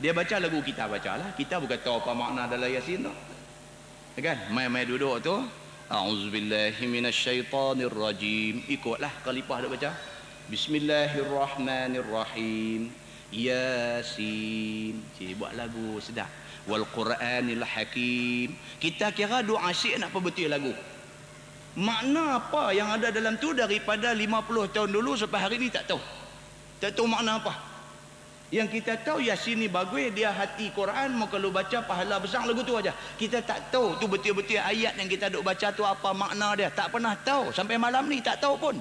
Dia baca lagu kita bacalah. Kita bukan tahu apa makna dalam Yasin tu. Kan? Mai-mai duduk tu, a'udzubillahi minasyaitonirrajim. Ikutlah kalipah dia baca. Bismillahirrahmanirrahim. Yasin. Cik buat lagu sedap. Wal Quranil Hakim. Kita kira doa asyik nak perbetul lagu. Makna apa yang ada dalam tu daripada 50 tahun dulu sampai hari ni tak tahu. Tak tahu makna apa. Yang kita tahu Yasin ni bagus, dia hati Quran, mau kalau baca pahala besar, lagu tu aja. Kita tak tahu tu betul-betul ayat yang kita duk baca tu apa makna dia. Tak pernah tahu sampai malam ni, tak tahu pun.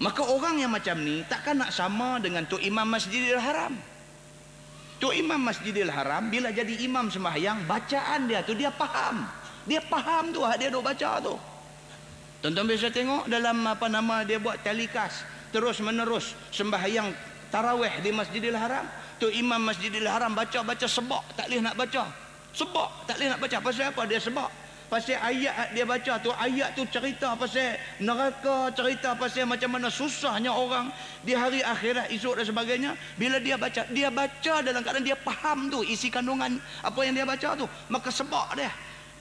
Maka orang yang macam ni takkan nak sama dengan Tok Imam Masjidil Haram. Tok Imam Masjidil Haram bila jadi imam sembahyang, bacaan dia tu dia faham. Dia faham tu dia duk baca tu. Tonton biasa tengok dalam apa nama dia buat telikas terus menerus sembahyang tarawih di Masjidil Haram. Tu Imam Masjidil Haram baca-baca sebab tak boleh nak baca. Sebab tak boleh nak baca. Pasal apa dia sebab? Pasal ayat dia baca tu, ayat tu cerita pasal neraka, cerita pasal macam mana susahnya orang di hari akhirat esok dan sebagainya. Bila dia baca dalam keadaan dia faham tu isi kandungan apa yang dia baca tu. Maka sebab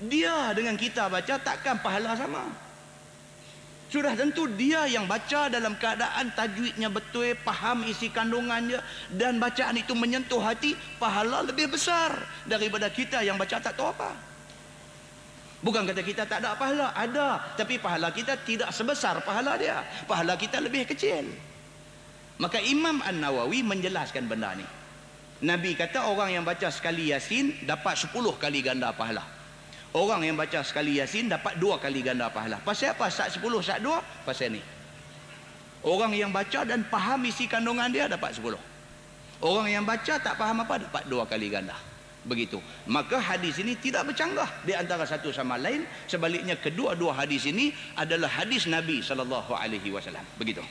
dia dengan kita baca takkan pahala sama. Sudah tentu dia yang baca dalam keadaan tajwidnya betul, faham isi kandungannya, dan bacaan itu menyentuh hati, pahala lebih besar daripada kita yang baca tak tahu apa. Bukan kata kita tak ada pahala, ada, tapi pahala kita tidak sebesar pahala dia. Pahala kita lebih kecil. Maka Imam An-Nawawi menjelaskan benda ni. Nabi kata orang yang baca sekali Yasin dapat 10 kali ganda pahala. Orang yang baca sekali Yasin dapat 2 kali ganda pahala. Pasal apa? Sat 10, sat 2? Pasal ni. Orang yang baca dan faham isi kandungan dia dapat 10. Orang yang baca tak faham apa dapat 2 kali ganda. Begitu. Maka hadis ini tidak bercanggah di antara satu sama lain. Sebaliknya kedua-dua hadis ini adalah hadis Nabi SAW. Begitu.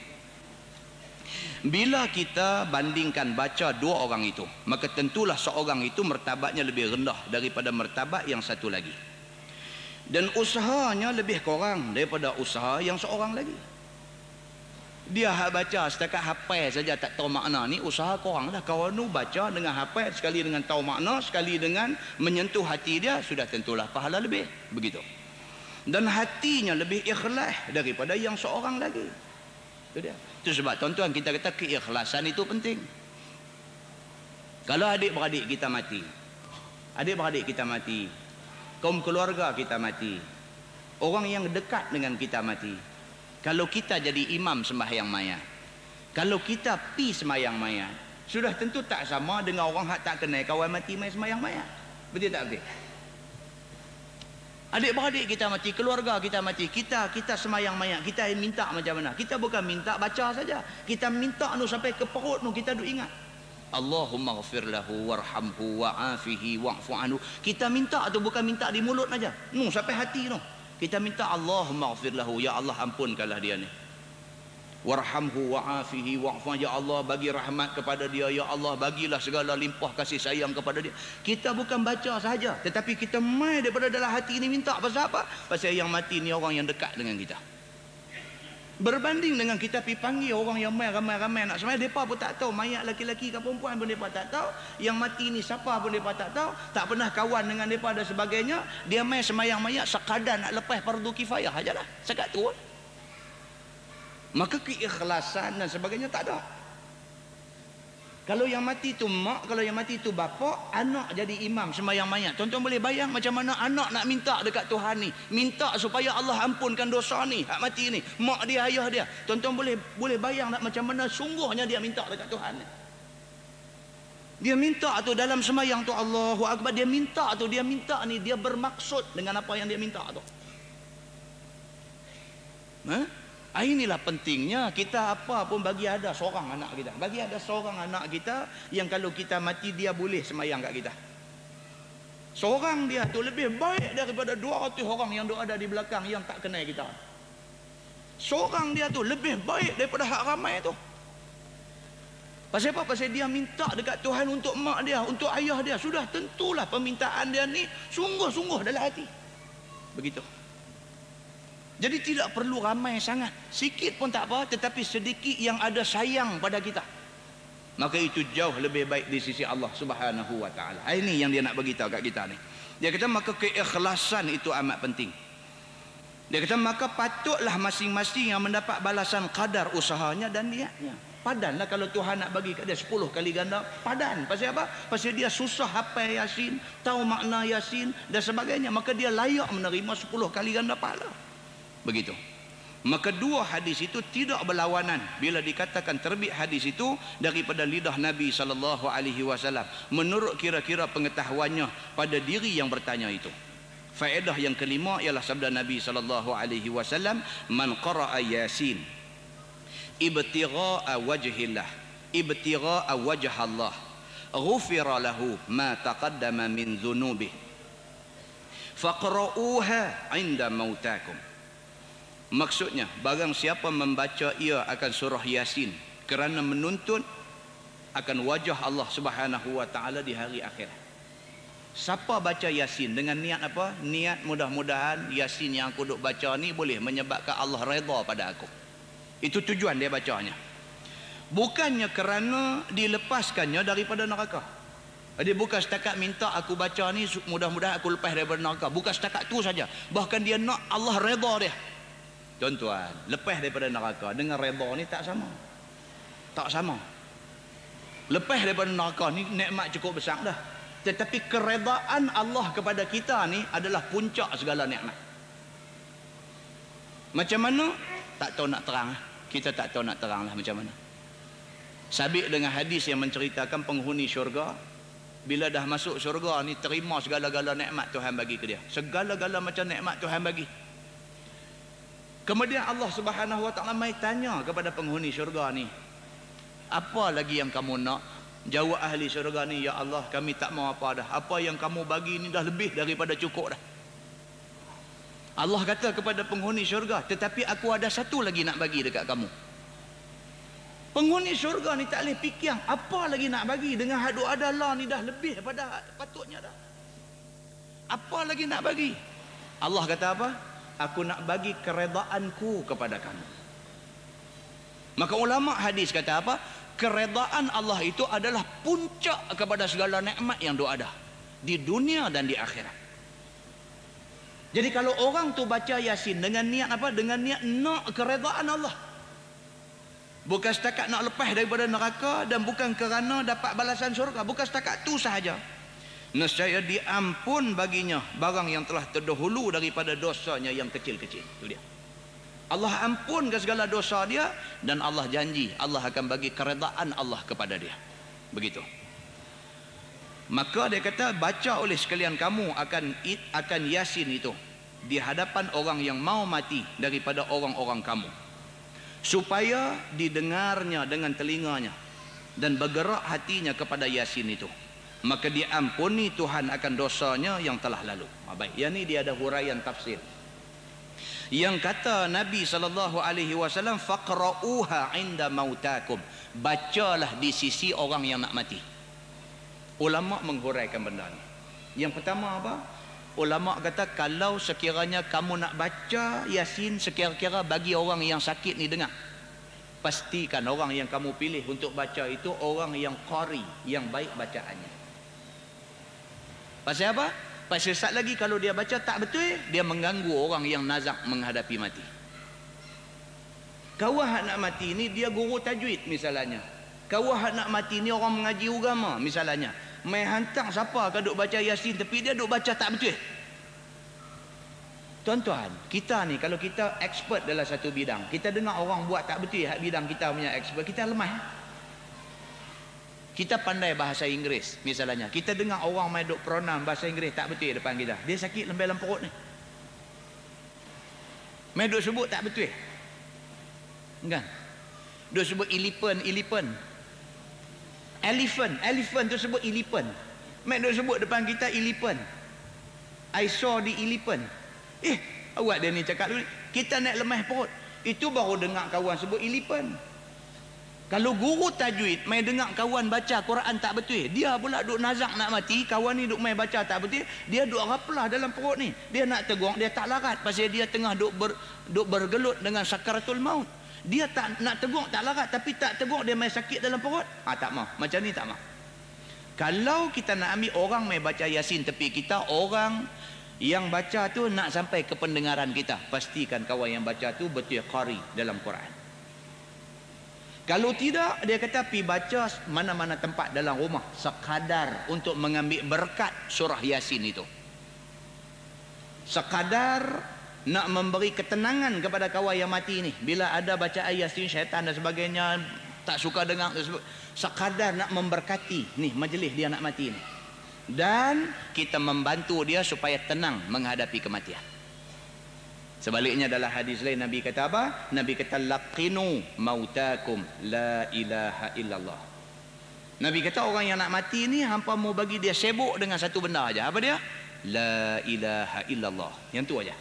Bila kita bandingkan baca dua orang itu, maka tentulah seorang itu martabatnya lebih rendah daripada martabat yang satu lagi. Dan usahanya lebih kurang daripada usaha yang seorang lagi. Dia baca setakat hafal saja tak tahu makna ni, usaha kurang lah. Kawan tu baca dengan hafal, sekali dengan tahu makna, sekali dengan menyentuh hati dia, sudah tentulah pahala lebih. Begitu. Dan hatinya lebih ikhlas daripada yang seorang lagi. Itu dia. Itu sebab tuan-tuan kita kata keikhlasan itu penting. Kalau adik-beradik kita mati, kaum keluarga kita mati, orang yang dekat dengan kita mati, kalau kita jadi imam sembahyang mayat, kalau kita pi sembahyang mayat, sudah tentu tak sama dengan orang hak tak kenal kawan mati mai sembahyang mayat. Betul tak betul? Adik-beradik kita mati, keluarga kita mati, kita sembahyang mayat, kita minta macam mana? Kita bukan minta baca saja, kita minta nu sampai ke perut nu kita duk ingat. Allahumma ghafir lahu warhamhu wa'afihi wa'fu anhu. Kita minta tu bukan minta di mulut aja, nu sampai hati nu. Kita minta Allahumma ghafir lahu, ya Allah ampunkanlah dia ni. Warhamhu wa'afihi wa'fu, ya Allah bagi rahmat kepada dia, ya Allah bagilah segala limpah kasih sayang kepada dia. Kita bukan baca saja, tetapi kita mai daripada dalam hati ni minta. Pasal apa? Pasal yang mati ni orang yang dekat dengan kita. Berbanding dengan kita pergi panggil orang yang mai ramai-ramai nak sembahyang, depa pun tak tahu mayat laki-laki ke perempuan pun depa tak tahu, yang mati ni siapa pun depa tak tahu, tak pernah kawan dengan depa dan sebagainya. Dia mai sembahyang mayat sekadar nak lepas fardu kifayah ajalah, sekat tu. Maka keikhlasan dan sebagainya tak ada. Kalau yang mati tu mak, kalau yang mati tu bapa, anak jadi imam sembahyang mayat. Tuan-tuan boleh bayang macam mana anak nak minta dekat Tuhan ni, minta supaya Allah ampunkan dosa ni, hak mati ni, mak dia, ayah dia. Tuan-tuan boleh bayang tak macam mana sungguhnya dia minta dekat Tuhan ni. Dia minta tu dalam sembahyang tu, Allahu Akbar, dia minta ni, dia bermaksud dengan apa yang dia minta tu. Inilah pentingnya kita apa pun bagi ada seorang anak kita. Bagi ada seorang anak kita yang kalau kita mati dia boleh semayang kat kita. Seorang dia tu lebih baik daripada 200 orang yang ada di belakang yang tak kenal kita. Seorang dia tu lebih baik daripada hak ramai tu. Pasal apa? Pasal dia minta dekat Tuhan untuk mak dia, untuk ayah dia. Sudah tentulah permintaan dia ni sungguh-sungguh dalam hati. Begitu. Jadi tidak perlu ramai sangat, sikit pun tak apa, tetapi sedikit yang ada sayang pada kita, maka itu jauh lebih baik di sisi Allah Subhanahu wa taala. Ini yang dia nak beritahu kat kita ni. Dia kata maka keikhlasan itu amat penting. Dia kata maka patutlah masing-masing yang mendapat balasan kadar usahanya dan niatnya. Padanlah kalau Tuhan nak bagi kat dia 10 kali ganda, padan. Pasal apa? Pasal dia susah hafal Yasin, tahu makna Yasin dan sebagainya, maka dia layak menerima 10 kali ganda pahala. Begitu. Maka dua hadis itu tidak berlawanan bila dikatakan terbit hadis itu daripada lidah Nabi SAW menurut kira-kira pengetahuannya pada diri yang bertanya itu. Faedah yang kelima ialah sabda Nabi SAW, man qara'a Yasin ibtigha'a wajhillah ibtigha'a wajhallah ghufira lahu ma taqaddama min dhunubihi faqra'uha 'inda mautakum. Maksudnya, barang siapa membaca ia akan surah Yasin kerana menuntut akan wajah Allah Subhanahu wa taala di hari akhirat. Siapa baca Yasin dengan niat apa? Niat mudah-mudahan Yasin yang aku duk baca ni boleh menyebabkan Allah redha pada aku. Itu tujuan dia bacanya. Bukannya kerana dilepaskannya daripada neraka. Dia bukan setakat minta aku baca ni mudah-mudahan aku lepas daripada neraka. Bukan setakat tu saja. Bahkan dia nak Allah redha dia. Tuan-tuan, lepas daripada neraka dengan redha ni tak sama. Tak sama. Lepas daripada neraka ni nikmat cukup besar dah. Tetapi keredaan Allah kepada kita ni adalah puncak segala nikmat. Macam mana? Tak tahu nak terang. Kita tak tahu nak terang lah macam mana. Sabit dengan hadis yang menceritakan penghuni syurga, bila dah masuk syurga ni terima segala-gala nikmat Tuhan bagi ke dia. Segala-gala macam nikmat Tuhan bagi. Kemudian Allah Subhanahu wa taala mai tanya kepada penghuni syurga ni, apa lagi yang kamu nak? Jawab ahli syurga ni, ya Allah kami tak mau apa dah. Apa yang kamu bagi ni dah lebih daripada cukup dah. Allah kata kepada penghuni syurga, tetapi aku ada satu lagi nak bagi dekat kamu. Penghuni syurga ni tak boleh fikir apa lagi nak bagi dengan hadu adalah ni dah lebih daripada patutnya dah. Apa lagi nak bagi? Allah kata apa? Aku nak bagi keredaanku kepada kamu. Maka ulama hadis kata apa? Keredaan Allah itu adalah puncak kepada segala nikmat yang ada di dunia dan di akhirat. Jadi kalau orang tu baca Yasin dengan niat apa? Dengan niat nak keredaan Allah. Bukan setakat nak lepas daripada neraka dan bukan kerana dapat balasan syurga. Bukan setakat tu sahaja. Nescaya diampun baginya barang yang telah terdahulu daripada dosanya yang kecil-kecil. Itu dia. Allah ampunkan segala dosa dia dan Allah janji Allah akan bagi keredaan Allah kepada dia. Begitu. Maka dia kata baca oleh sekalian kamu akan Yasin itu di hadapan orang yang mau mati daripada orang-orang kamu, supaya didengarnya dengan telinganya dan bergerak hatinya kepada Yasin itu, maka diampuni Tuhan akan dosanya yang telah lalu. Baik, yang ni dia ada huraian tafsir. Yang kata Nabi SAW, faqra'uha 'inda mautakum, bacalah di sisi orang yang nak mati. Ulama menghuraikan benda ni. Yang pertama apa? Ulama kata kalau sekiranya kamu nak baca Yasin, sekira-kira bagi orang yang sakit ni dengar, pastikan orang yang kamu pilih untuk baca itu orang yang qari, yang baik bacaannya. Pasal apa? Pasal saat lagi kalau dia baca tak betul, dia mengganggu orang yang nazak menghadapi mati. Kawah nak mati ni dia guru tajwid misalnya. Kawah nak mati ni orang mengaji agama misalnya. Mai hantar siapa ke duk baca Yasin tapi dia duk baca tak betul. Tuan-tuan, kita ni kalau kita expert dalam satu bidang, kita dengar orang buat tak betul hak bidang kita punya expert, kita lemah. Kita pandai bahasa Inggeris misalnya, kita dengar orang main duk pronoun bahasa Inggeris tak betul depan kita, dia sakit dalam perut ni. Main duk sebut tak betul kan, duk sebut elephant tu sebut elephant, main duk sebut depan kita elephant, I saw the elephant. Awak dia ni cakap dulu, kita nak lemah perut. Itu baru dengar kawan sebut elephant. Kalau guru tajwid mai dengar kawan baca Quran tak betul, dia pula duk nazak nak mati, kawan ni duk mai baca tak betul, dia duk raplah dalam perut ni. Dia nak tegur, dia tak larat pasal dia tengah duk bergelut dengan sakaratul maut. Dia tak nak tegur, tak larat, tapi tak tegur dia mai sakit dalam perut. Tak mau. Macam ni tak mau. Kalau kita nak ambil orang mai baca Yasin tepi kita, orang yang baca tu nak sampai ke pendengaran kita, pastikan kawan yang baca tu betul qari dalam Quran. Kalau tidak, dia kata pi baca mana-mana tempat dalam rumah sekadar untuk mengambil berkat surah Yasin itu, sekadar nak memberi ketenangan kepada kawan yang mati ni. Bila ada baca Yasin, syaitan dan sebagainya tak suka dengar, sekadar nak memberkati ni majlis dia nak mati ni, dan kita membantu dia supaya tenang menghadapi kematian. Sebaliknya dalam hadis lain Nabi kata apa? Nabi kata laqinu mautakum la ilaha illallah. Nabi kata orang yang nak mati ni hampa mau bagi dia sibuk dengan satu benda aja. Apa dia? La ilaha illallah. Yang tu aja.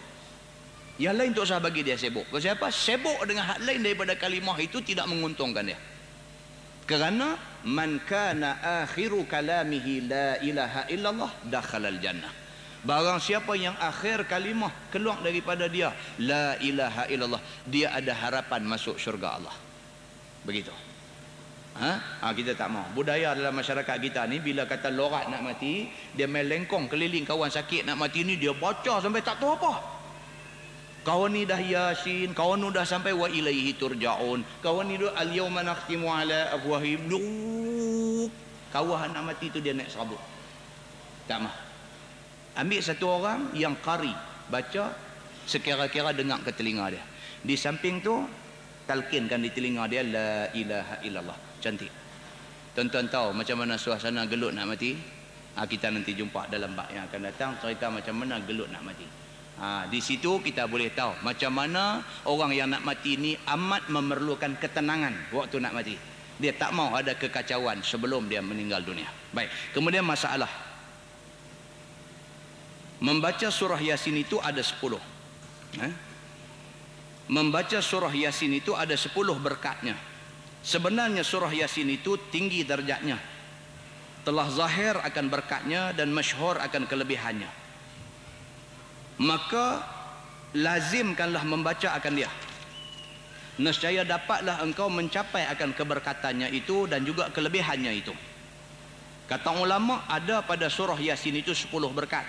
Yang lain tak usah bagi dia sibuk. Pasal apa? Sibuk dengan hak lain daripada kalimah itu tidak menguntungkan dia. Kerana man kana akhiru kalamihi la ilaha illallah dakhalal jannah. Barang siapa yang akhir kalimah keluar daripada dia la ilaha illallah, dia ada harapan masuk syurga Allah. Begitu. Kita tak mau. Budaya dalam masyarakat kita ni, bila kata lorat nak mati, dia main lengkong keliling kawan sakit nak mati ni, dia baca sampai tak tahu apa. Kawan ni dah Yasin, kawan ni dah sampai wa ilaihi turja'un, kawan ni dah al-yawma nakhtimu ala afwahim. Kawan nak mati tu dia naik serabut. Tak mah. Ambil satu orang yang qari, baca sekira-kira dengar ke telinga dia. Di samping tu talqinkan di telinga dia la ilaha illallah. Cantik. Tuan-tuan tahu macam mana suasana gelut nak mati? Kita nanti jumpa dalam bab yang akan datang, cerita macam mana gelut nak mati. Di situ kita boleh tahu macam mana orang yang nak mati ni amat memerlukan ketenangan waktu nak mati. Dia tak mau ada kekacauan sebelum dia meninggal dunia. Baik, kemudian masalah membaca surah Yasin itu ada 10. Membaca surah Yasin itu ada 10 berkatnya. Sebenarnya surah Yasin itu tinggi darjatnya, telah zahir akan berkatnya dan masyhur akan kelebihannya. Maka lazimkanlah membaca akan dia. Nescaya dapatlah engkau mencapai akan keberkatannya itu dan juga kelebihannya itu. Kata ulama, ada pada surah Yasin itu 10 berkat,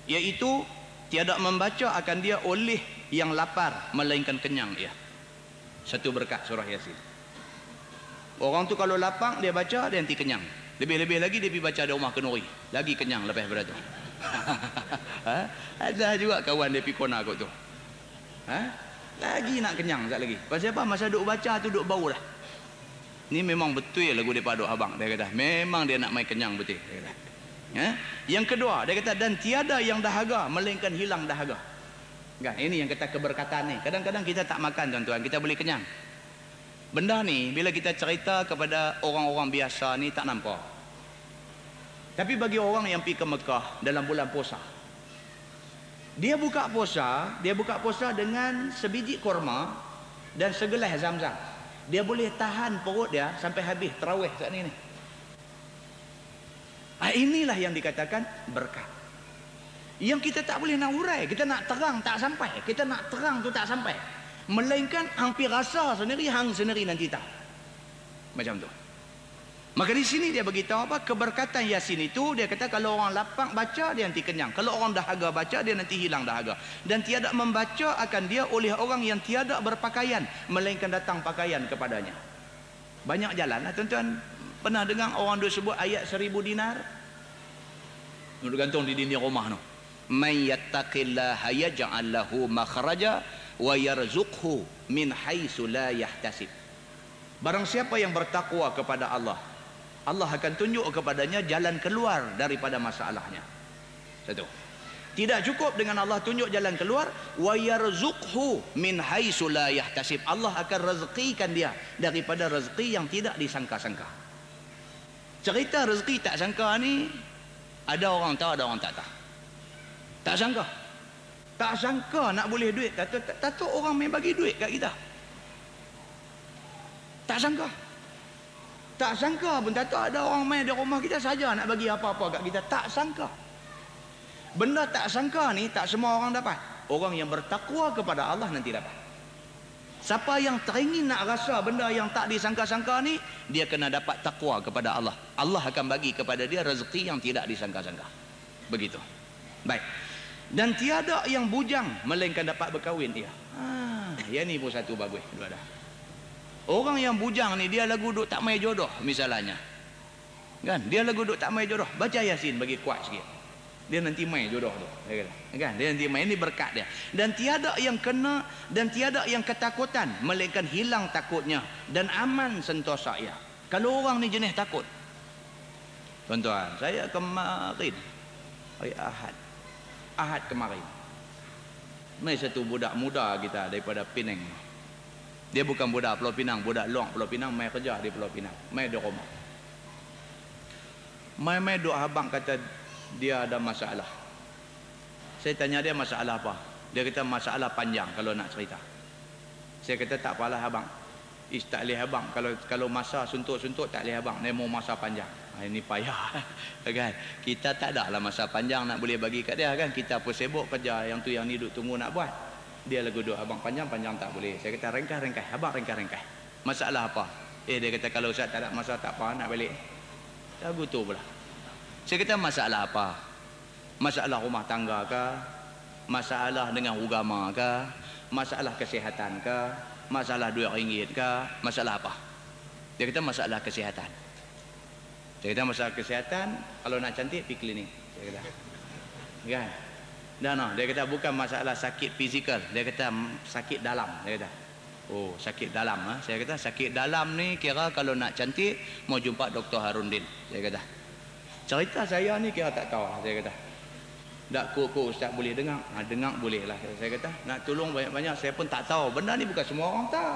iaitu tiada membaca akan dia oleh yang lapar melainkan kenyang dia. Satu berkat surah Yasin. Orang tu kalau lapar dia baca, dia nanti kenyang. Lebih-lebih lagi dia pergi baca di rumah kenuri, lagi kenyang lepas daripada tu. Ada juga kawan dia pergi kona kot tu, lagi nak kenyang sekali lagi. Pasal apa? Masa duk baca tu duk bau dah. Ni memang betul lagu daripada duk abang. Dia kata memang dia nak main kenyang betul, dia kata. Yang kedua dia kata, dan tiada yang dahaga melainkan hilang dahaga. Kan? Ini yang kata keberkatan ni. Kadang-kadang kita tak makan tuan-tuan, kita boleh kenyang. Benda ni bila kita cerita kepada orang-orang biasa ni tak nampak. Tapi bagi orang yang pergi ke Mekah dalam bulan puasa, dia buka puasa dengan sebiji kurma dan segelas zam-zam. Dia boleh tahan perut dia sampai habis tarawih saat ni. Inilah yang dikatakan berkat. Yang kita tak boleh nak urai, kita nak terang tak sampai, kita nak terang tu tak sampai. Melainkan hampir rasa sendiri, hang sendiri nanti tahu. Macam tu. Maka di sini dia beritahu apa? Keberkatan Yasin itu, dia kata kalau orang lapang baca dia nanti kenyang, kalau orang dahaga baca dia nanti hilang dahaga, dan tiada membaca akan dia oleh orang yang tiada berpakaian melainkan datang pakaian kepadanya. Banyak jalan lah tuan-tuan. Pernah dengar orang duk sebut ayat 1000 dinar? Duk gantung di dinding rumah tu. Man yattaqillaha yaj'al lahu makhraja wa yarzuqhu min haitsu la yahtasib. Barang siapa yang bertakwa kepada Allah, Allah akan tunjuk kepadanya jalan keluar daripada masalahnya. Satu. Tidak cukup dengan Allah tunjuk jalan keluar, wa yarzuqhu min haitsu la yahtasib. Allah akan rezekikan dia daripada rezeki yang tidak disangka-sangka. Cerita rezeki tak sangka ni ada orang tahu, ada orang tak tahu. Tak sangka. Tak sangka nak boleh duit. Tak tahu orang main bagi duit kat kita. Tak sangka. Tak sangka pun tak tahu ada orang main di rumah kita saja nak bagi apa-apa kat kita. Tak sangka. Benda tak sangka ni tak semua orang dapat. Orang yang bertakwa kepada Allah nanti dapat. Siapa yang teringin nak rasa benda yang tak disangka-sangka ni, dia kena dapat takwa kepada Allah. Allah akan bagi kepada dia rezeki yang tidak disangka-sangka. Begitu. Baik. Dan tiada yang bujang melainkan dapat berkahwin dia. Yang ni pun satu bagus. Orang yang bujang ni dia lagu duk tak mai jodoh misalnya. Kan? Dia lagu duk tak mai jodoh. Baca Yasin bagi kuat sikit. Dia nanti main jodoh tu, kan? Dia nanti main, ini berkat dia. Dan tiada yang kena dan tiada yang ketakutan melainkan hilang takutnya dan aman sentosa ia. Kalau orang ni jenis takut, tuan-tuan, saya kemarin hari Ahad kemarin, mai satu budak muda kita daripada Penang. Dia bukan budak Pulau Pinang, budak luar Pulau Pinang, mai kerja di Pulau Pinang, mai di rumah. Mai duk abang kata dia ada masalah. Saya tanya dia masalah apa. Dia kata masalah panjang kalau nak cerita. Saya kata tak apalah abang. Tak boleh abang. Kalau masa suntuk-suntuk tak boleh abang. Dia mau masa panjang. Ini payah. Kan? Kita tak ada lah masa panjang nak boleh bagi kat dia kan. Kita pun sibuk kerja yang tu yang ni duk tunggu nak buat. Dia lagu duk abang panjang tak boleh. Saya kata ringkas. Abang ringkas. Masalah apa? Dia kata kalau Ustaz tak ada masa tak apa nak balik. Lagu tu pula. Saya kata masalah apa? Masalah rumah tangga ke? Masalah dengan agama ke? Masalah kesihatan ke? Masalah RM2 ke? Masalah apa? Dia kata masalah kesihatan. Saya kata masalah kesihatan, kalau nak cantik pergi klinik. Saya kata. Kan? Dan dia kata bukan masalah sakit fizikal, dia kata sakit dalam. Dia kata. Oh, sakit dalam. Saya kata sakit dalam ni kira kalau nak cantik mau jumpa Dr. Harundin. Saya kata. Cerita saya ni kira tak tahu lah, saya kata. Tak kok Ustaz boleh dengar. Dengar boleh lah. Saya kata nak tolong banyak-banyak saya pun tak tahu. Benda ni bukan semua orang tahu.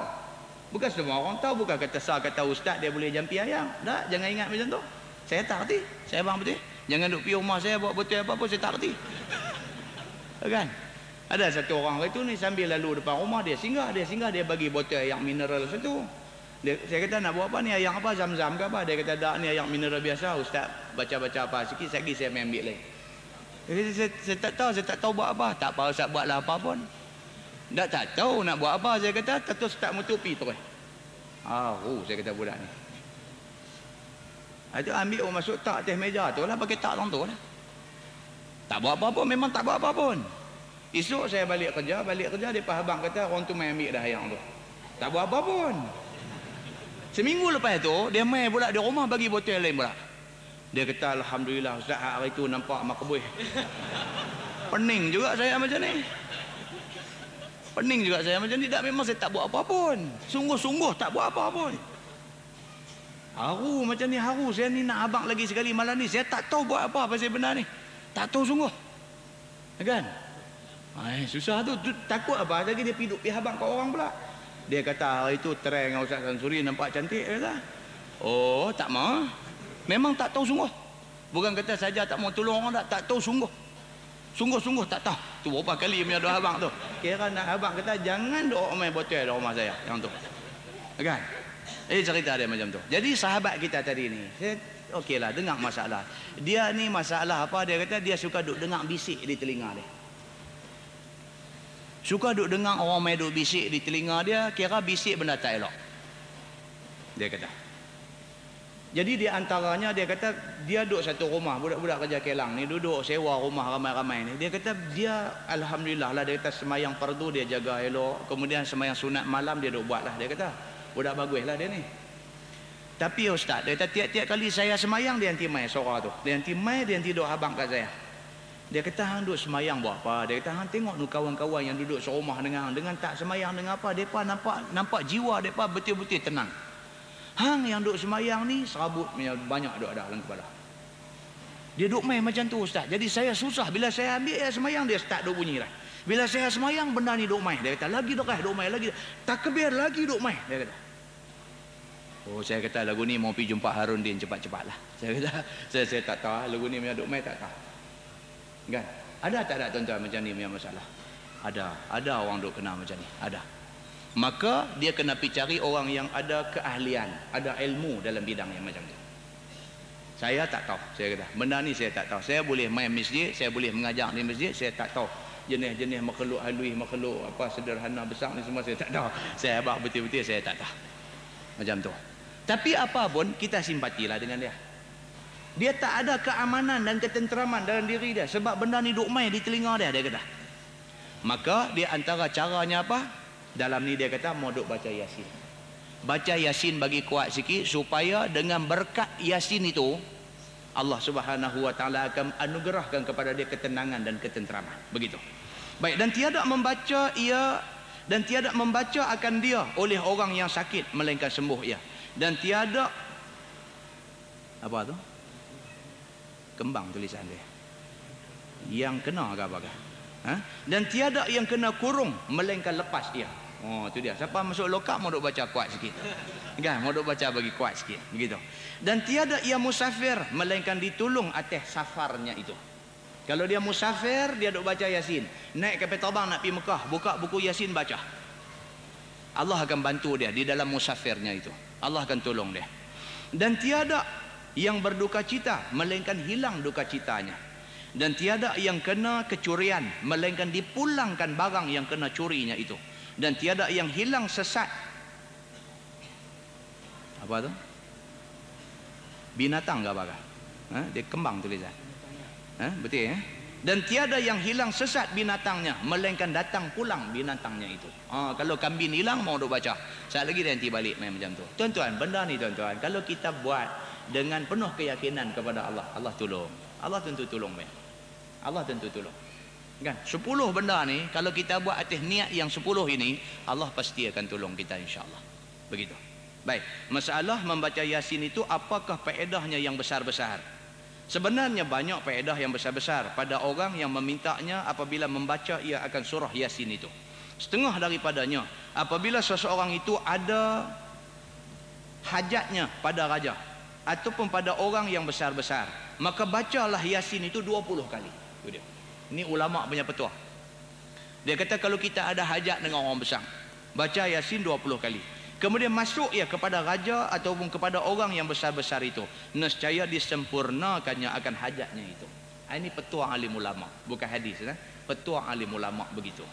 Bukan semua orang tahu. Bukan kata Ustaz dia boleh jampi ayam. Tak, jangan ingat macam tu. Saya tak erti. Saya bang betul. Jangan duk pergi rumah saya buat betul apa-apa saya tak erti. Kan? Ada satu orang itu ni sambil lalu depan rumah dia singgah dia bagi botol air mineral satu. Saya kata nak buat apa ni, ayam apa, zam-zam ke apa? Dia kata tak, ni ayam mineral biasa. Ustaz baca-baca apa sikit lagi saya main ambil lagi. Saya tak tahu buat apa. Tak apa Ustaz buatlah apa pun. Tak tahu nak buat apa. Saya kata tak tahu start menutupi terus. Saya kata budak ni. Itu ambil masuk tak atas meja tu lah, pakai tak tu lah. Tak buat apa pun, memang tak buat apa pun. Esok saya balik kerja dia abang kata orang tu main ambil dah ayam tu. Tak buat apa pun. Seminggu lepas tu dia main pula di rumah bagi botol lain pula. Dia kata alhamdulillah Ustaz hari tu nampak makbul. Pening juga saya macam ni. Tak, memang saya tak buat apa pun. Sungguh-sungguh tak buat apa pun. Haru macam ni, haru. Saya ni nak abang lagi sekali malam ni. Saya tak tahu buat apa pasal benda ni. Tak tahu sungguh. Kan? Susah tu. Takut apa lagi dia pergi abang kat orang pula. Dia kata hari itu try dengan Ustaz Sansuri nampak cantik. Dia kata. Oh tak mau. Memang tak tahu sungguh. Bukan kata saja tak mau tolong orang tak tahu sungguh. Sungguh-sungguh tak tahu. Tu berapa kali punya doa abang tu. Kira nak abang kata jangan doa main botol di rumah saya. Yang tu. Kan? Cerita dia macam tu. Jadi sahabat kita tadi ni. Okeylah dengar masalah. Dia ni masalah apa? Dia kata dia suka duk dengar bisik di telinga dia. Suka duk dengar orang main duk bisik di telinga dia, kira bisik benda tak elok. Dia kata. Jadi di antaranya dia kata dia duduk satu rumah, budak-budak kerja Kelang ni duduk sewa rumah ramai-ramai ni. Dia kata dia alhamdulillah lah, dia kata semayang fardu dia jaga elok, kemudian semayang sunat malam dia duk buat lah. Dia kata budak bagus lah dia ni. Tapi ustaz, dia kata tiap-tiap kali saya semayang dia nanti mai suara tu. Dia nanti mai, dia nanti duduk habang kat saya. Dia kata hang duduk semayang buat apa? Dia kata hang tengok nu kawan-kawan yang duduk serumah dengan tak semayang dengan apa, depa nampak jiwa depa betul-betul tenang. Hang yang duduk semayang ni serabut banyak duduk dalam kepala. Dia duduk main macam tu ustaz. Jadi saya susah bila saya ambil semayang dia start duduk bunyi dah. Bila saya semayang benda ni duduk main. Dia kata lagi duduk main lagi. Takbir lagi duduk main. Dia kata. Oh, saya kata lagu ni mau pergi jumpa Harundin cepat-cepatlah. Saya kata saya tak tahu lagu ni punya duk main tak tahu. Kan? Ada tak ada tuan-tuan macam ni punya masalah? Ada orang duk kena macam ni. Ada. Maka dia kena pergi cari orang yang ada keahlian, ada ilmu dalam bidang yang macam tu. Saya tak tahu. Saya kata benda ni saya tak tahu. Saya boleh main masjid, saya boleh mengajar di masjid, saya tak tahu jenis-jenis makhluk halus, makhluk apa sederhana besar ni semua saya tak tahu. Saya abang betul-betul saya tak tahu. Macam tu. Tapi apa pun kita simpatilah dengan dia. Dia tak ada keamanan dan ketenteraman dalam diri dia sebab benda ni duk main di telinga dia kata. Maka dia antara caranya apa? Dalam ni dia kata mau duk baca Yasin. Baca Yasin bagi kuat sikit supaya dengan berkat Yasin itu Allah Subhanahu wa taala akan anugerahkan kepada dia ketenangan dan ketenteraman. Begitu. Baik, dan tiada membaca akan dia oleh orang yang sakit melainkan sembuh ia. Dan tiada apa tu? Kembang tulisan dia. Yang kena ke apakah? Dan tiada yang kena kurung melainkan lepas ia. Oh, tu dia. Siapa masuk lokap mau duk baca kuat sikit. Kan, mau duk baca bagi kuat sikit. Begitu. Dan tiada ia musafir melainkan ditolong atas safarnya itu. Kalau dia musafir, dia duk baca Yasin. Naik kapal terbang nak pergi Mekah, buka buku Yasin baca. Allah akan bantu dia di dalam musafirnya itu. Allah akan tolong dia. Dan tiada yang berduka cita melainkan hilang duka citanya. Dan tiada yang kena kecurian melainkan dipulangkan barang yang kena curinya itu. Dan tiada yang hilang sesat. Apa tu? Binatang ke apakah? Dia kembang tulisan. Betul ya? Dan tiada yang hilang sesat binatangnya melainkan datang pulang binatangnya itu. Kalau kambing hilang mau duk baca. Saat lagi dia nanti balik main macam tu. Tuan-tuan, benda ni tuan-tuan, kalau kita buat dengan penuh keyakinan kepada Allah, Allah tolong. Allah tentu tolong main. Allah tentu tolong. Kan? 10 benda ni kalau kita buat atas niat yang 10 ini, Allah pasti akan tolong kita insya-Allah. Begitu. Baik, masalah membaca Yasin itu apakah faedahnya yang besar-besar? Sebenarnya banyak faedah yang besar-besar pada orang yang memintanya apabila membaca ia akan surah Yasin itu. Setengah daripadanya apabila seseorang itu ada hajatnya pada raja ataupun pada orang yang besar-besar, maka bacalah Yasin itu 20 kali. Itu dia. Ini ulama punya petua. Dia kata kalau kita ada hajat dengan orang besar, baca Yasin 20 kali. Kemudian masuk ia kepada raja ataupun kepada orang yang besar-besar itu, nescaya disempurnakannya akan hajatnya itu. Ini petua alim ulama, bukan hadis. Petua alim ulama begitu.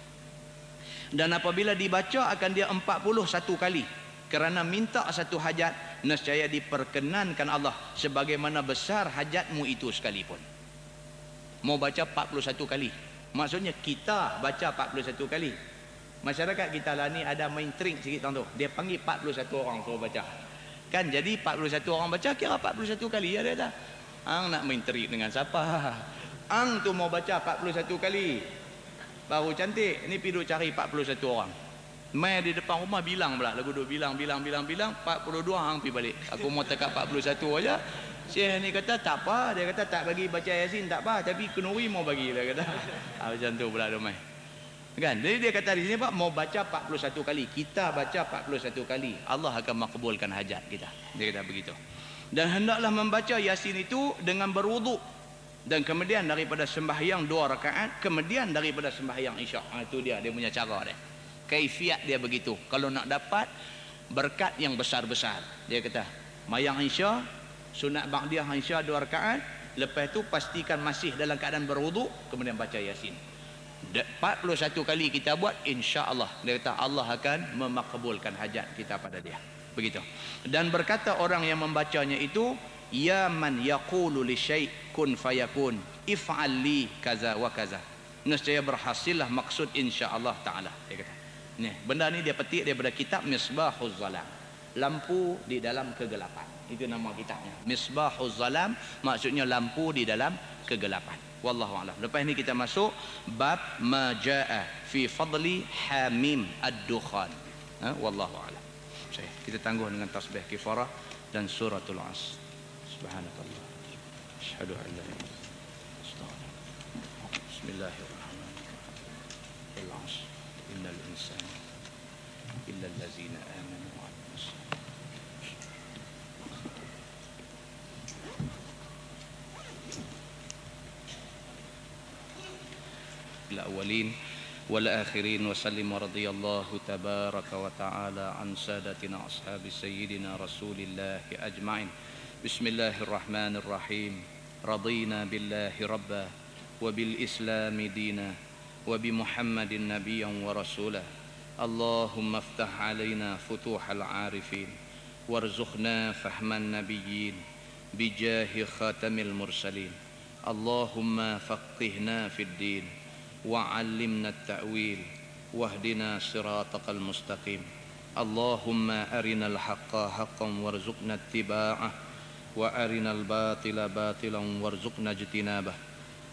Dan apabila dibaca akan dia 41 kali. Kerana minta satu hajat, nescaya diperkenankan Allah sebagaimana besar hajatmu itu sekalipun. Mau baca 41 kali. Maksudnya kita baca 41 kali. Masyarakat kita lah ni ada main trik sikit tu. Dia panggil 41 orang suruh baca. Kan jadi 41 orang baca kira 41 kali ya dia kata. Ang nak main trik dengan siapa? Ang tu mau baca 41 kali. Baru cantik. Ni pergi cari 41 orang. Mai di depan rumah bilang pula. Lagu duk bilang 42 hang pergi balik. Aku mau tekat 41 aja. Syekh ni kata tak apa. Dia kata tak bagi baca Yasin tak apa. Tapi kenuri mau bagi. Dia kata. Macam tu pula domai. Kan? Jadi dia kata di sini Pak mau baca 41 kali. Kita baca 41 kali. Allah akan makbulkan hajat kita. Dia kata begitu. Dan hendaklah membaca Yasin itu dengan berwuduk. Dan kemudian daripada sembahyang 2 rakaat. Kemudian daripada sembahyang Isyak. Itu dia punya cara dia. Kaifiat dia begitu. Kalau nak dapat berkat yang besar-besar. Dia kata mayang Isyak, sunat ba'diyah Isyak 2 rakaat. Lepas tu pastikan masih dalam keadaan berwuduk. Kemudian baca Yasin. 41 kali kita buat, insya-Allah dia kata Allah akan memakbulkan hajat kita pada dia. Begitu. Dan berkata orang yang membacanya itu, ya man yaqulu li syai' kun fayakun if'al li kaza wa kaza. Nescaya berhasillah maksud insya-Allah taala. Dia kata. Ni, benda ni dia petik daripada kitab Misbahuz Zalam. lampu di dalam kegelapan. Itu nama kitabnya. Misbahuz Zalam, maksudnya lampu di dalam kegelapan. Wallahu a'lam. Lepas ini kita masuk bab majaa fi fadli hamim ad-dukhan. Wallahu a'lam. Kita tangguh dengan tasbih kifarah dan suratul Asr. Subhanakallah. Asyhadu an la ilaha illallah. Bismillahirrahmanirrahim. Al-'asr. Innal insana illa allazina amanu wa 'amilus الأولين والآخرين وسلم ورضي الله تبارك وتعالى عن سادتنا أصحاب سيدنا رسول الله أجمعين. بسم الله الرحمن الرحيم. رضينا بالله ربا وبالإسلام دينا وبمحمد نبيا ورسولا. اللهم افتح علينا فتوح العارفين وارزقنا فهم النبيين بجاه خاتم المرسلين. اللهم فقهنا في الدين وعلمنا التأويل واهدنا صراطك المستقيم. اللهم أرنا الحق حقا وارزقنا اتباعه وأرنا الباطل باطلا وارزقنا اجتنابه.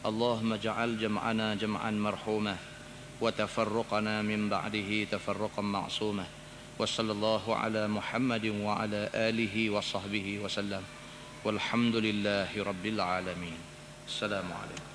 اللهم اجعل جمعنا جمعا مرحوما وتفرقنا من بعده تفرقا معصوما. وصلى الله على محمد وعلى آله وصحبه وسلم والحمد لله رب العالمين. السلام عليكم.